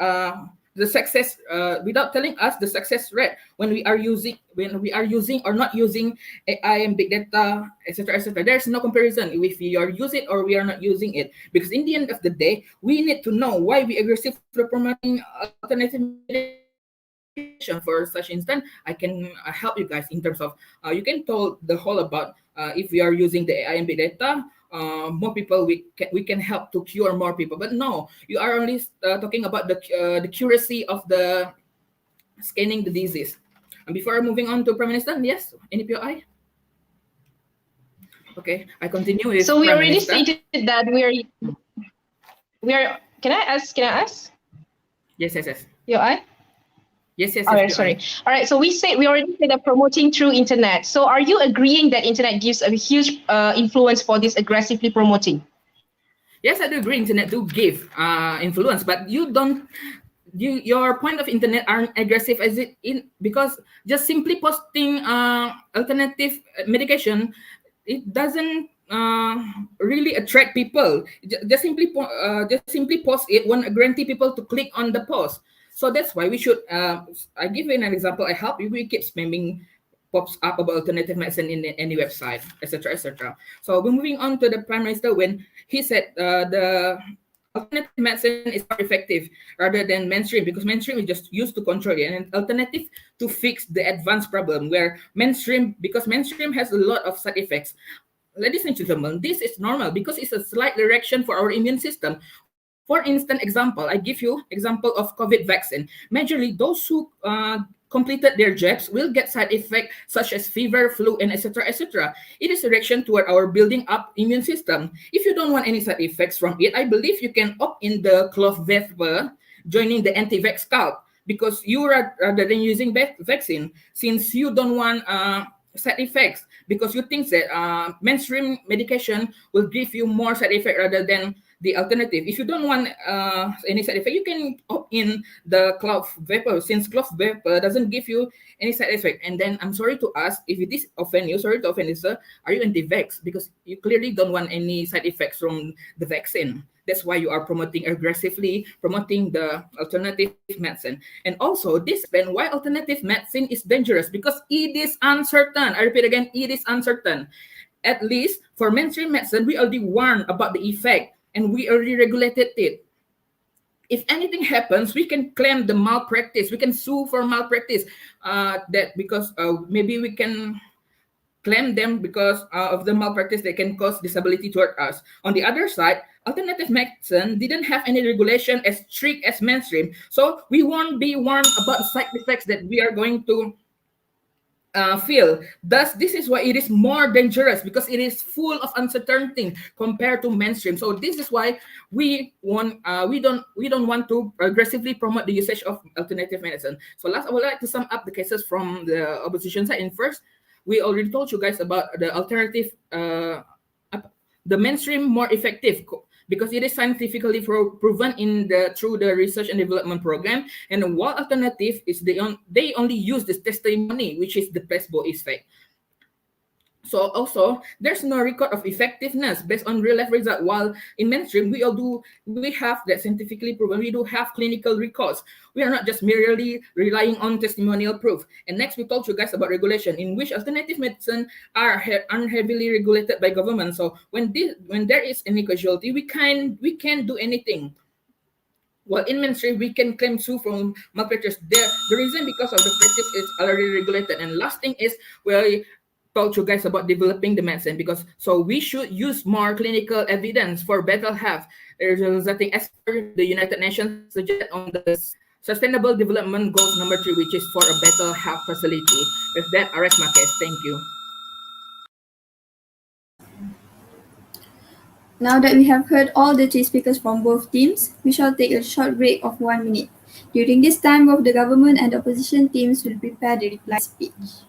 The success without telling us the success rate when we are using or not using AI and big data, etc., etc. There's no comparison if we are using it or we are not using it, because in the end of the day, we need to know why we aggressively promoting alternative medication. For such instance, I can help you guys in terms of you can tell the whole about if we are using the AI and big data, more people we can help to cure more people. But no, you are only talking about the accuracy of the scanning the disease. And before moving on to Prime Minister, yes, any POI? Okay, I continue with So we Prime already Minister. stated that we are. Can I ask? Yes. POI? Yes. All right, POI. sorry. All right, so we already said that promoting through internet. So are you agreeing that internet gives a huge influence for this aggressively promoting? Yes, I do agree. Internet do give influence, but your point of internet aren't aggressive as it in, because just simply posting alternative medication, it doesn't really attract people. Just simply post it won't guarantee people to click on the post. So that's why we should. I give you an example. I help you. We keep spamming pops up about alternative medicine in any website, etc., etc. So we're moving on to the Prime Minister when he said the alternative medicine is more effective rather than mainstream, because mainstream is just used to control it, and an alternative to fix the advanced problem, where because mainstream has a lot of side effects. Ladies and gentlemen, this is normal because it's a slight direction for our immune system. For instance, example, I give you example of COVID vaccine. Majorly, those who completed their jabs will get side effects such as fever, flu, and etc. etc. It is a direction toward our building up immune system. If you don't want any side effects from it, I believe you can opt in the cloth vapor, joining the anti-vax cult, because you rather than using vaccine, since you don't want side effects, because you think that mainstream medication will give you more side effect rather than the alternative. If you don't want any side effect, you can opt in the cloth vapor, since cloth vapor doesn't give you any side effect. And then I'm sorry to ask, if it is offend you, sorry to offend you, sir, are you anti-vax? Because you clearly don't want any side effects from the vaccine. That's why you are aggressively promoting the alternative medicine. And also, this explains why alternative medicine is dangerous, because it is uncertain. I repeat again, it is uncertain. At least for mainstream medicine, we already warned about the effect and we already regulated it. If anything happens, we can claim the malpractice. We can sue for malpractice. That because maybe we can claim them because of the malpractice that can cause disability toward us. On the other side, alternative medicine didn't have any regulation as strict as mainstream, so we won't be warned about the side effects that we are going to feel. Thus, this is why it is more dangerous, because it is full of uncertainty compared to mainstream. So this is why we don't want to aggressively promote the usage of alternative medicine. So last, I would like to sum up the cases from the opposition side. And first, we already told you guys about the alternative, the mainstream more effective because it is scientifically proven through the research and development program. And while alternative is they only use this testimony, which is the placebo effect. So also, there's no record of effectiveness based on real life result. While in mainstream, we have that scientifically proven. We do have clinical records. We are not just merely relying on testimonial proof. And next, we told you guys about regulation, in which alternative medicine are unheavily regulated by government. So when there is any casualty, we can't do anything. While in mainstream, we can claim sue from malpractice. The reason because of the practice is already regulated. And last thing is, told you guys about developing the medicine, because so we should use more clinical evidence for better health, resulting as per the United Nations suggest on the Sustainable Development Goals number 3, which is for a better health facility. With that, I rest my case. Thank you. Now that we have heard all the three speakers from both teams, we shall take a short break of 1 minute. During this time, both the government and the opposition teams will prepare the reply speech.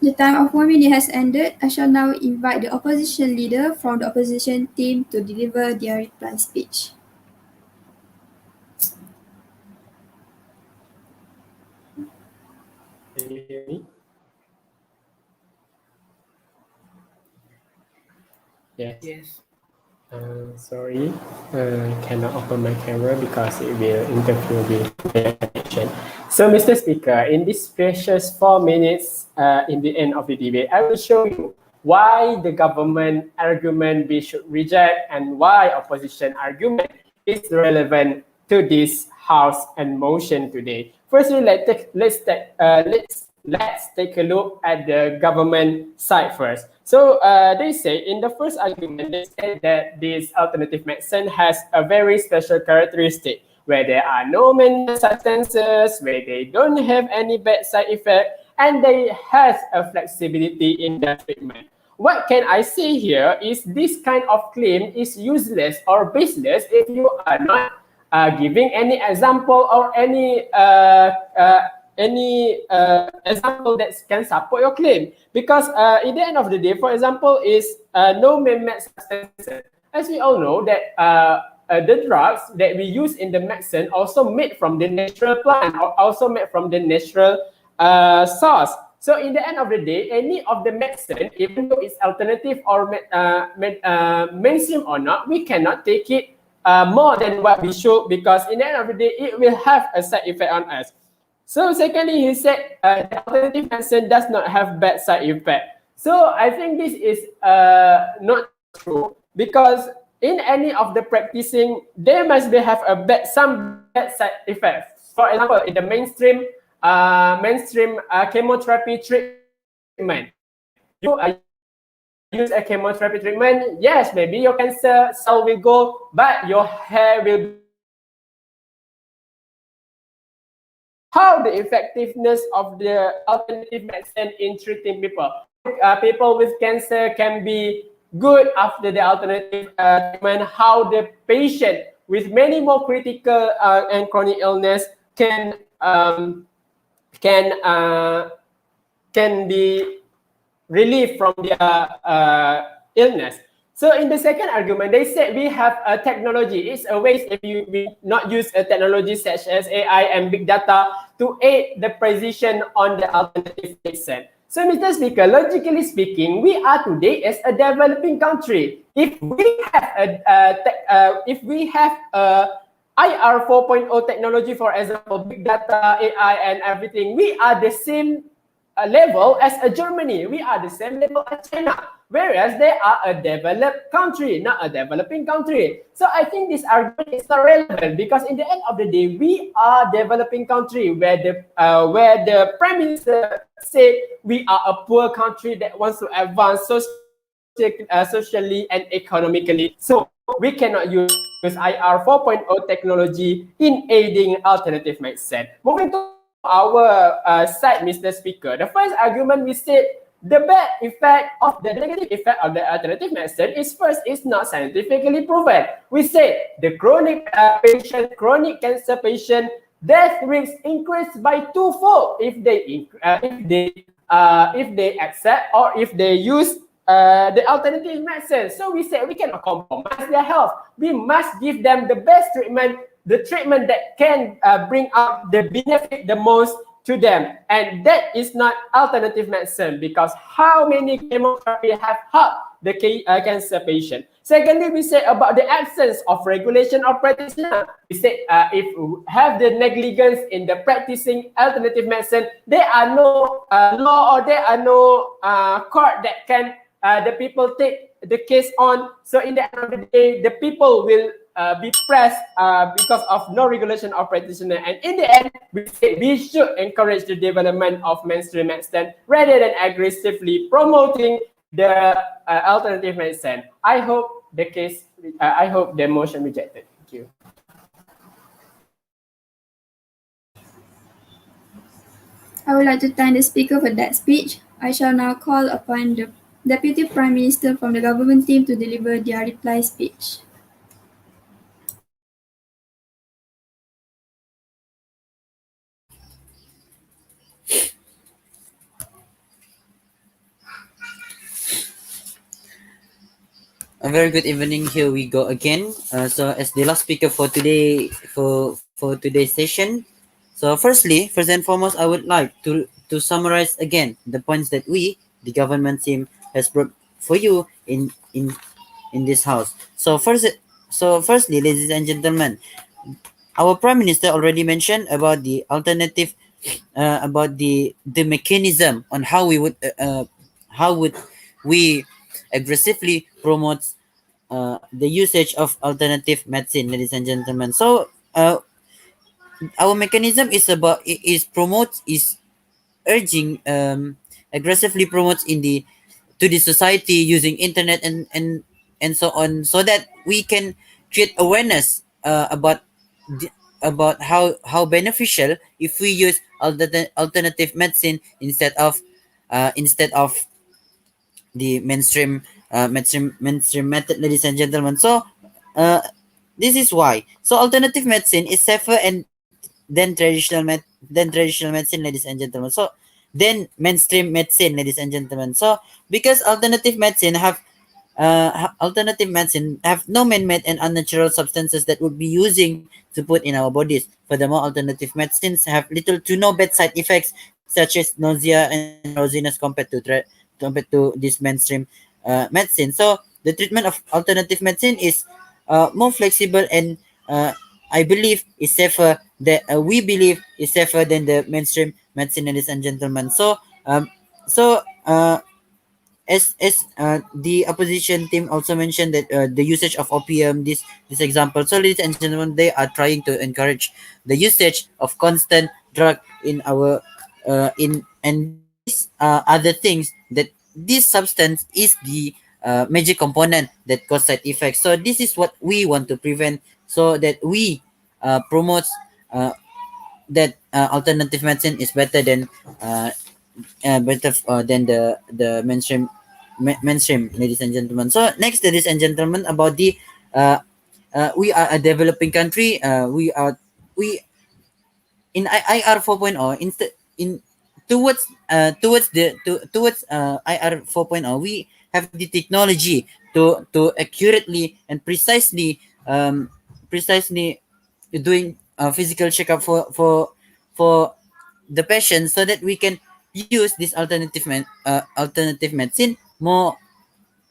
The time of 1 minute has ended. I shall now invite the opposition leader from the opposition team to deliver their reply speech. Can you hear me? Yes. Yes. Sorry, cannot open my camera because it will interfere with the connection. So, Mr. Speaker, in this precious 4 minutes in the end of the debate, I will show you why the government argument we should reject and why opposition argument is relevant to this House and motion today. Firstly, let's take a look at the government side first. So they say in the first argument, they say that this alternative medicine has a very special characteristic where there are no many substances, where they don't have any bad side effect, and they has a flexibility in the treatment. What can I say here is this kind of claim is useless or baseless if you are not giving any example or any example that can support your claim. Because in the end of the day, for example, is no man-made substances. As we all know that the drugs that we use in the medicine also made from the natural plant or also made from the natural source. So in the end of the day, any of the medicine, even though it's alternative or mainstream or not, we cannot take it more than what we should, because in the end of the day, it will have a side effect on us. So secondly, he said the alternative medicine does not have bad side effect. So I think this is not true, because in any of the practicing, there must be have a some bad side effects. For example, in the mainstream chemotherapy treatment, you use a chemotherapy treatment, yes, maybe your cancer cell will go, but your hair will be how the effectiveness of the alternative medicine in treating people. People with cancer can be good after the alternative treatment. How the patient with many more critical and chronic illness can be relieved from their illness. So in the second argument, they said we have a technology. It's a waste if we not use a technology such as AI and big data to aid the precision on the alternative medicine. So, Mr. Speaker, logically speaking, we are today as a developing country. If we have a IR 4.0 technology, for example, big data, AI, and everything, we are the same level as a Germany. We are the same level as China. Whereas they are a developed country, not a developing country. So I think this argument is not relevant, because in the end of the day, we are a developing country where the Prime Minister said we are a poor country that wants to advance socially and economically. So we cannot use IR 4.0 technology in aiding alternative medicine. Moving to our side, Mr. Speaker, the first argument we said the bad effect of the negative effect of the alternative medicine is first, it's not scientifically proven. We say the chronic chronic cancer patient death risk increased by twofold if they accept or if they use the alternative medicine. So we say we cannot compromise their health. We must give them the best treatment, the treatment that can bring out the benefit the most to them, and that is not alternative medicine, because how many chemotherapy have helped the cancer patient. Secondly, we say about the absence of regulation of practitioner. We say if we have the negligence in the practicing alternative medicine, there are no law or there are no court that can the people take the case on. So in the end of the day, the people will be pressed because of no regulation of practitioner. And in the end, we say we should encourage the development of mainstream medicine rather than aggressively promoting the alternative medicine. I hope the motion rejected. Thank you. I would like to thank the speaker for that speech. I shall now call upon the Deputy Prime Minister from the government team to deliver their reply speech. A very good evening. Here we go again. So as the last speaker for today, for today's session. So first and foremost, I would like to summarize again the points that we, the government team, has brought for you in this house. Firstly, ladies and gentlemen, our Prime Minister already mentioned about the alternative, about the mechanism on how would we aggressively promote the usage of alternative medicine, ladies and gentlemen. So our mechanism is urging, aggressively promotes in the to the society using internet and so on, so that we can create awareness about how beneficial if we use alternative medicine instead of the mainstream method, ladies and gentlemen. So uh, this is why. So alternative medicine is safer and than traditional medicine, ladies and gentlemen. So then mainstream medicine, ladies and gentlemen. So because alternative medicine have no man-made and unnatural substances that would be using to put in our bodies. Furthermore, alternative medicines have little to no bad side effects such as nausea and drowsiness compared to this mainstream medicine. So the treatment of alternative medicine is more flexible and I believe is safer that we believe is safer than the mainstream medicine, ladies and gentlemen. So as the opposition team also mentioned that the usage of opium, this example. So ladies and gentlemen, they are trying to encourage the usage of constant drug in our in and these are the things that this substance is the major component that cause side effects. So this is what we want to prevent, so that we promote uh, that alternative medicine is better than the mainstream, ladies and gentlemen. So next, ladies and gentlemen, about the uh, we are a developing country. We in IR 4.0 instead in towards IR 4.0, we have the technology to accurately and precisely doing physical checkup for the patient, so that we can use this alternative medicine more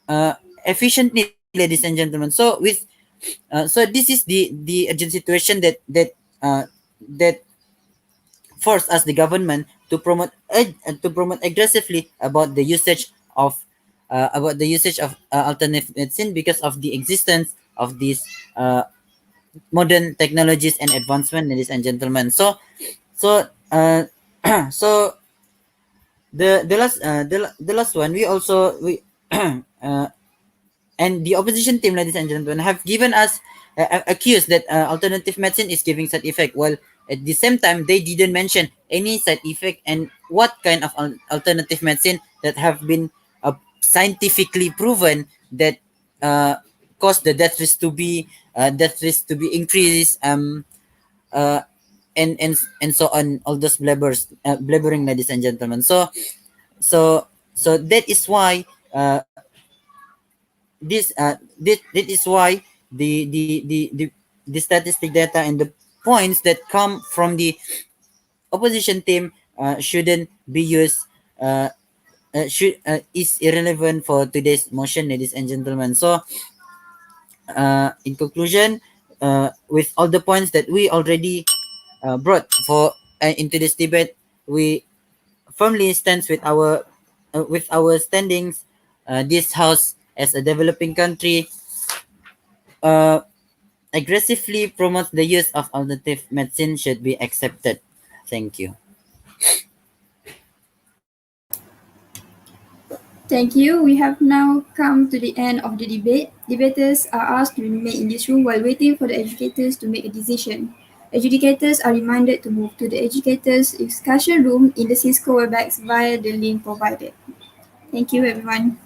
uh, efficiently, ladies and gentlemen. So this is the urgent situation that force us, the government, to promote aggressively about the usage of alternative medicine, because of the existence of these modern technologies and advancement, ladies and gentlemen. So so the last one, we uh, and the opposition team, ladies and gentlemen, have given us accused that alternative medicine is giving side effect, while At the same time, they didn't mention any side effect and what kind of alternative medicine that have been scientifically proven that cause the death risk to be increased, uh, and so on, all those blabbering, ladies and gentlemen. So that is why that is why the statistic data and the points that come from the opposition team shouldn't be used, should is irrelevant for today's motion, ladies and gentlemen. So in conclusion, with all the points that we already brought for into this debate, we firmly stands with our standings. This house, as a developing country, uh, aggressively promotes the use of alternative medicine should be accepted. Thank you. Thank you. We have now come to the end of the debate. Debaters are asked to remain in this room while waiting for the educators to make a decision. Adjudicators are reminded to move to the educators' discussion room in the Cisco WebEx via the link provided. Thank you, everyone.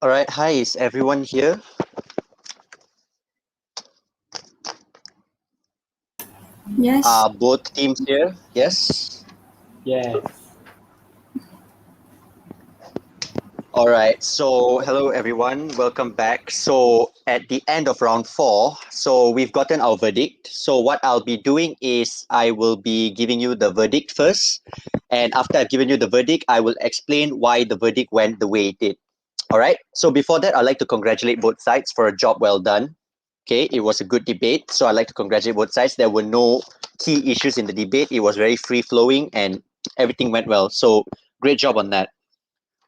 All right. Hi, is everyone here? Yes. Are both teams here? Yes. Yes. All right. So, hello everyone. Welcome back. So, at the end of round 4, so we've gotten our verdict. So, what I'll be doing is I will be giving you the verdict first, and after I've given you the verdict, I will explain why the verdict went the way it did. All right. So, before that, I'd like to congratulate both sides for a job well done. Okay, it was a good debate. So, I'd like to congratulate both sides. There were no key issues in the debate. It was very free flowing and everything went well. So, great job on that.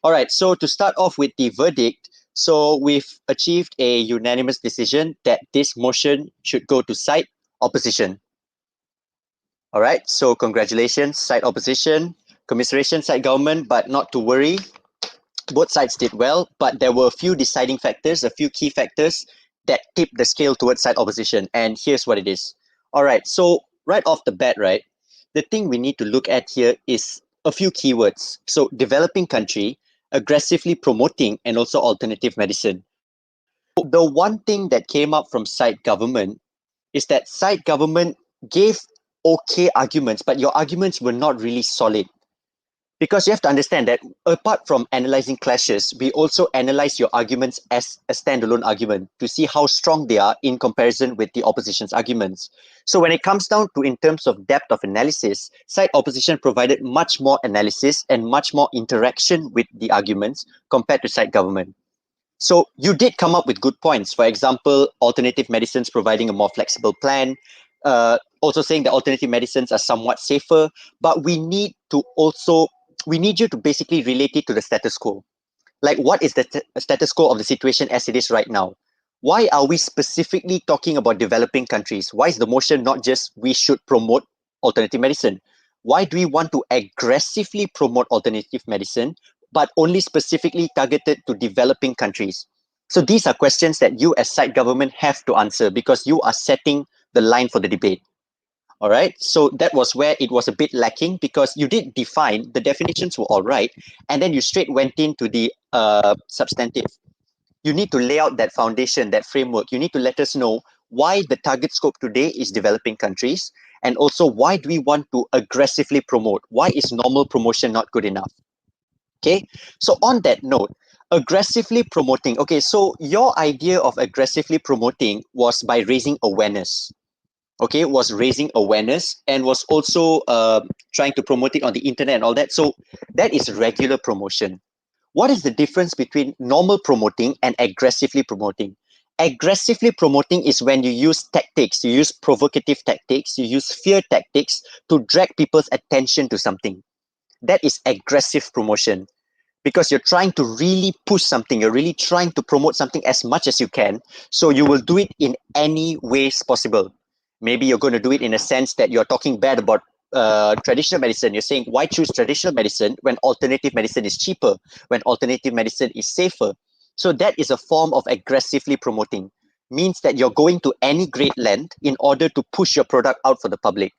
All right, so to start off with the verdict, so we've achieved a unanimous decision that this motion should go to side opposition. All right, so congratulations, side opposition, commiseration, side government, but not to worry. Both sides did well, but there were a few deciding factors, a few key factors that tipped the scale towards side opposition. And here's what it is. All right, so right off the bat, right, the thing we need to look at here is a few keywords. So, developing country, aggressively promoting, and also alternative medicine. So, the one thing that came up from side government is that side government gave okay arguments, but your arguments were not really solid. Because you have to understand that apart from analyzing clashes, we also analyze your arguments as a standalone argument to see how strong they are in comparison with the opposition's arguments. So when it comes down to in terms of depth of analysis, side opposition provided much more analysis and much more interaction with the arguments compared to side government. So you did come up with good points. For example, alternative medicines providing a more flexible plan, also saying that alternative medicines are somewhat safer, but we need you to basically relate it to the status quo. Like, what is the status quo of the situation as it is right now? Why are we specifically talking about developing countries? Why is the motion not just we should promote alternative medicine? Why do we want to aggressively promote alternative medicine, but only specifically targeted to developing countries? So these are questions that you as side government have to answer because you are setting the line for the debate. All right. So that was where it was a bit lacking because you did define the definitions were all right, and then you straight went into the substantive. You need to lay out that foundation, that framework. You need to let us know why the target scope today is developing countries, and also why do we want to aggressively promote? Why is normal promotion not good enough? Okay. So on that note, aggressively promoting. Okay. So your idea of aggressively promoting was by raising awareness, okay, was raising awareness and was also trying to promote it on the internet and all that. So that is regular promotion. What is the difference between normal promoting and aggressively promoting? Aggressively promoting is when you use tactics, you use provocative tactics, you use fear tactics to drag people's attention to something. That is aggressive promotion because you're trying to really push something, you're really trying to promote something as much as you can. So you will do it in any ways possible. Maybe you're going to do it in a sense that you're talking bad about traditional medicine. You're saying, why choose traditional medicine when alternative medicine is cheaper, when alternative medicine is safer? So that is a form of aggressively promoting. Means that you're going to any great length in order to push your product out for the public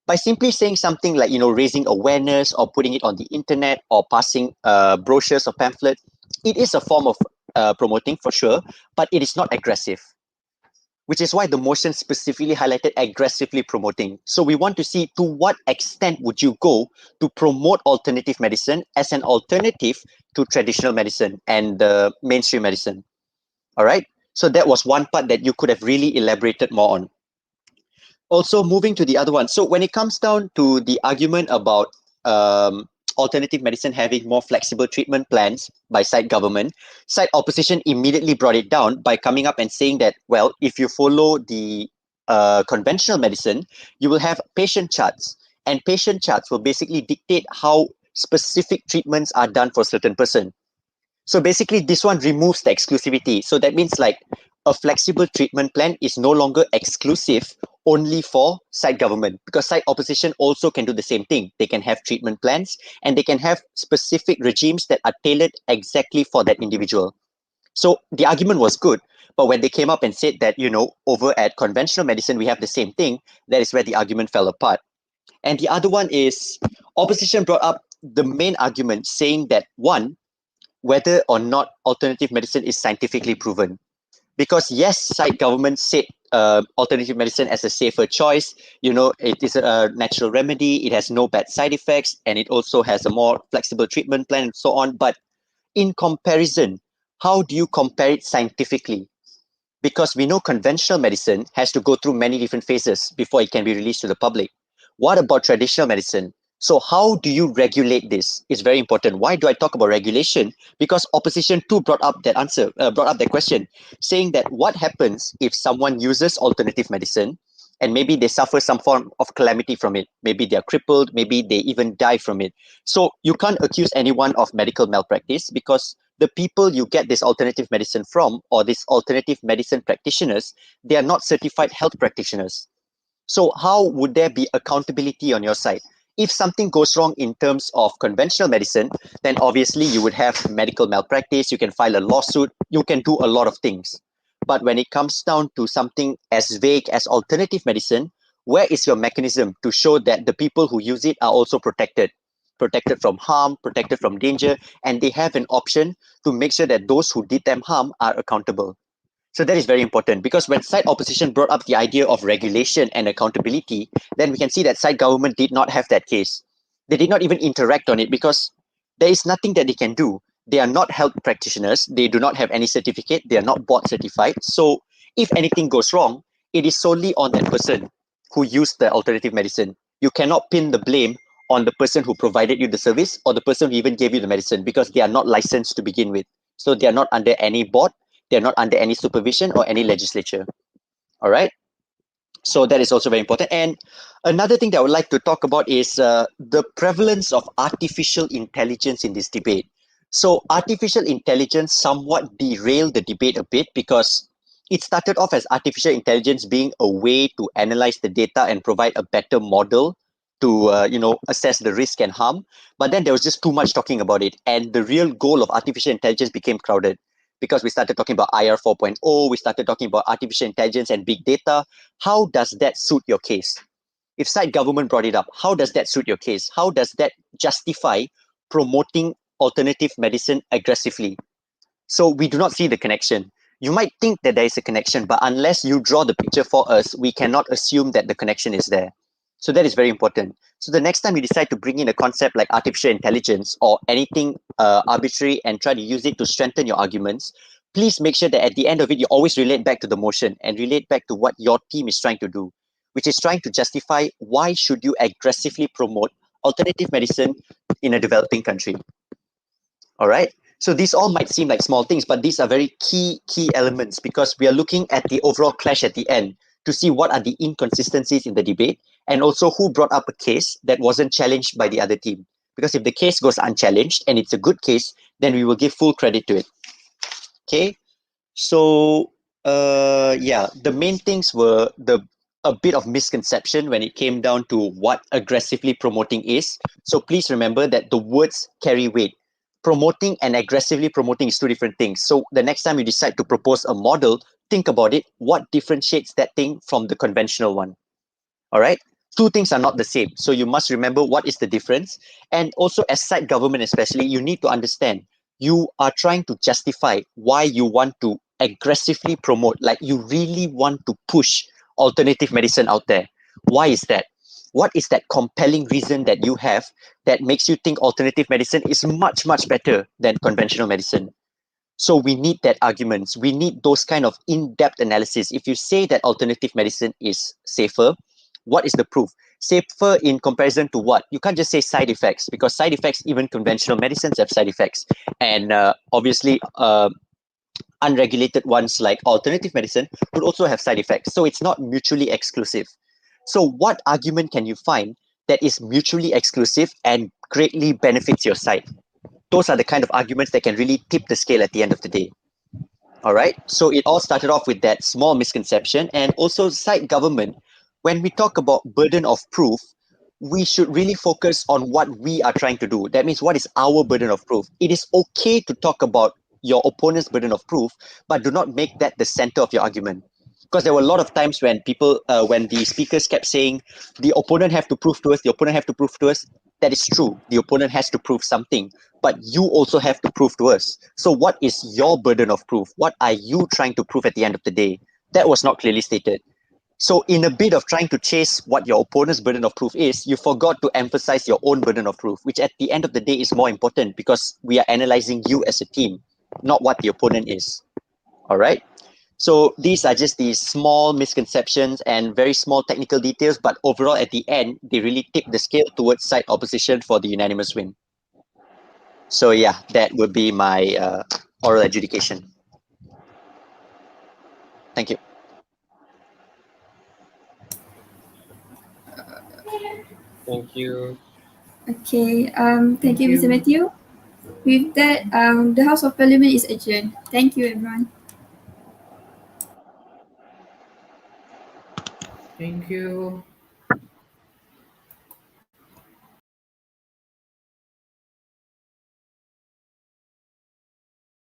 by simply saying something like, raising awareness or putting it on the internet or passing brochures or pamphlets. It is a form of promoting for sure, but it is not aggressive, which is why the motion specifically highlighted aggressively promoting. So we want to see to what extent would you go to promote alternative medicine as an alternative to traditional medicine and mainstream medicine. All right. So that was one part that you could have really elaborated more on. Also, moving to the other one. So when it comes down to the argument about alternative medicine having more flexible treatment plans by side government, side opposition immediately brought it down by coming up and saying that, well, if you follow the conventional medicine, you will have patient charts, and patient charts will basically dictate how specific treatments are done for a certain person. So basically, this one removes the exclusivity. So that means like a flexible treatment plan is no longer exclusive only for side government, because side opposition also can do the same thing. They can have treatment plans and they can have specific regimes that are tailored exactly for that individual. So the argument was good, but when they came up and said that, over at conventional medicine, we have the same thing, that is where the argument fell apart. And the other one is opposition brought up the main argument saying that one, whether or not alternative medicine is scientifically proven. Because yes, side government said alternative medicine as a safer choice. It is a natural remedy. It has no bad side effects, and it also has a more flexible treatment plan and so on. But in comparison, how do you compare it scientifically? Because we know conventional medicine has to go through many different phases before it can be released to the public. What about traditional medicine? So how do you regulate this? It's very important. Why do I talk about regulation? Because opposition too brought up that question, saying that what happens if someone uses alternative medicine and maybe they suffer some form of calamity from it? Maybe they're crippled, maybe they even die from it. So you can't accuse anyone of medical malpractice, because the people you get this alternative medicine from, or these alternative medicine practitioners, they are not certified health practitioners. So how would there be accountability on your side? If something goes wrong in terms of conventional medicine, then obviously you would have medical malpractice, you can file a lawsuit, you can do a lot of things. But when it comes down to something as vague as alternative medicine, where is your mechanism to show that the people who use it are also protected? Protected from harm, protected from danger, and they have an option to make sure that those who did them harm are accountable. So that is very important, because when side opposition brought up the idea of regulation and accountability, then we can see that side government did not have that case. They did not even interact on it, because there is nothing that they can do. They are not health practitioners. They do not have any certificate. They are not board certified. So if anything goes wrong, it is solely on that person who used the alternative medicine. You cannot pin the blame on the person who provided you the service or the person who even gave you the medicine, because they are not licensed to begin with. So they are not under any board, they're not under any supervision or any legislature. All right. So that is also very important. And another thing that I would like to talk about is the prevalence of artificial intelligence in this debate. So artificial intelligence somewhat derailed the debate a bit, because it started off as artificial intelligence being a way to analyze the data and provide a better model to assess the risk and harm. But then there was just too much talking about it, and the real goal of artificial intelligence became crowded, because we started talking about IR 4.0, we started talking about artificial intelligence and big data. How does that suit your case? If side government brought it up, how does that suit your case? How does that justify promoting alternative medicine aggressively? So we do not see the connection. You might think that there is a connection, but unless you draw the picture for us, we cannot assume that the connection is there. So that is very important. So the next time you decide to bring in a concept like artificial intelligence or anything arbitrary and try to use it to strengthen your arguments, please make sure that at the end of it, you always relate back to the motion and relate back to what your team is trying to do, which is trying to justify why should you aggressively promote alternative medicine in a developing country. All right. So these all might seem like small things, but these are very key elements, because we are looking at the overall clash at the end to see what are the inconsistencies in the debate, and also who brought up a case that wasn't challenged by the other team. Because if the case goes unchallenged and it's a good case, then we will give full credit to it. Okay. So the main things were a bit of misconception when it came down to what aggressively promoting is. So please remember that the words carry weight. Promoting and aggressively promoting is two different things. So the next time you decide to propose a model, think about it. What differentiates that thing from the conventional one? All right. Two things are not the same. So you must remember what is the difference. And also, as side government especially, you need to understand you are trying to justify why you want to aggressively promote, like you really want to push alternative medicine out there. Why is that? What is that compelling reason that you have that makes you think alternative medicine is much, much better than conventional medicine? So we need that arguments. We need those kind of in-depth analysis. If you say that alternative medicine is safer, what is the proof? Safer in comparison to what? You can't just say side effects, because side effects, even conventional medicines have side effects. And obviously, unregulated ones like alternative medicine would also have side effects. So it's not mutually exclusive. So what argument can you find that is mutually exclusive and greatly benefits your side? Those are the kind of arguments that can really tip the scale at the end of the day. All right. So it all started off with that small misconception, and also side government. When we talk about burden of proof, we should really focus on what we are trying to do. That means what is our burden of proof? It is okay to talk about your opponent's burden of proof, but do not make that the center of your argument. Because there were a lot of times when when the speakers kept saying, the opponent have to prove to us, the opponent have to prove to us. That is true. The opponent has to prove something. but you also have to prove to us. So what is your burden of proof? What are you trying to prove at the end of the day? That was not clearly stated. So in a bit of trying to chase what your opponent's burden of proof is, you forgot to emphasize your own burden of proof, which at the end of the day is more important because we are analyzing you as a team, not what the opponent is. All right. So these are just these small misconceptions and very small technical details, but overall at the end, they really tip the scale towards side opposition for the unanimous win. So yeah, that would be my oral adjudication. Thank you. Thank you. Okay, thank you, Mr. you. Matthew. With that, the House of Parliament is adjourned. Thank you, everyone. Thank you.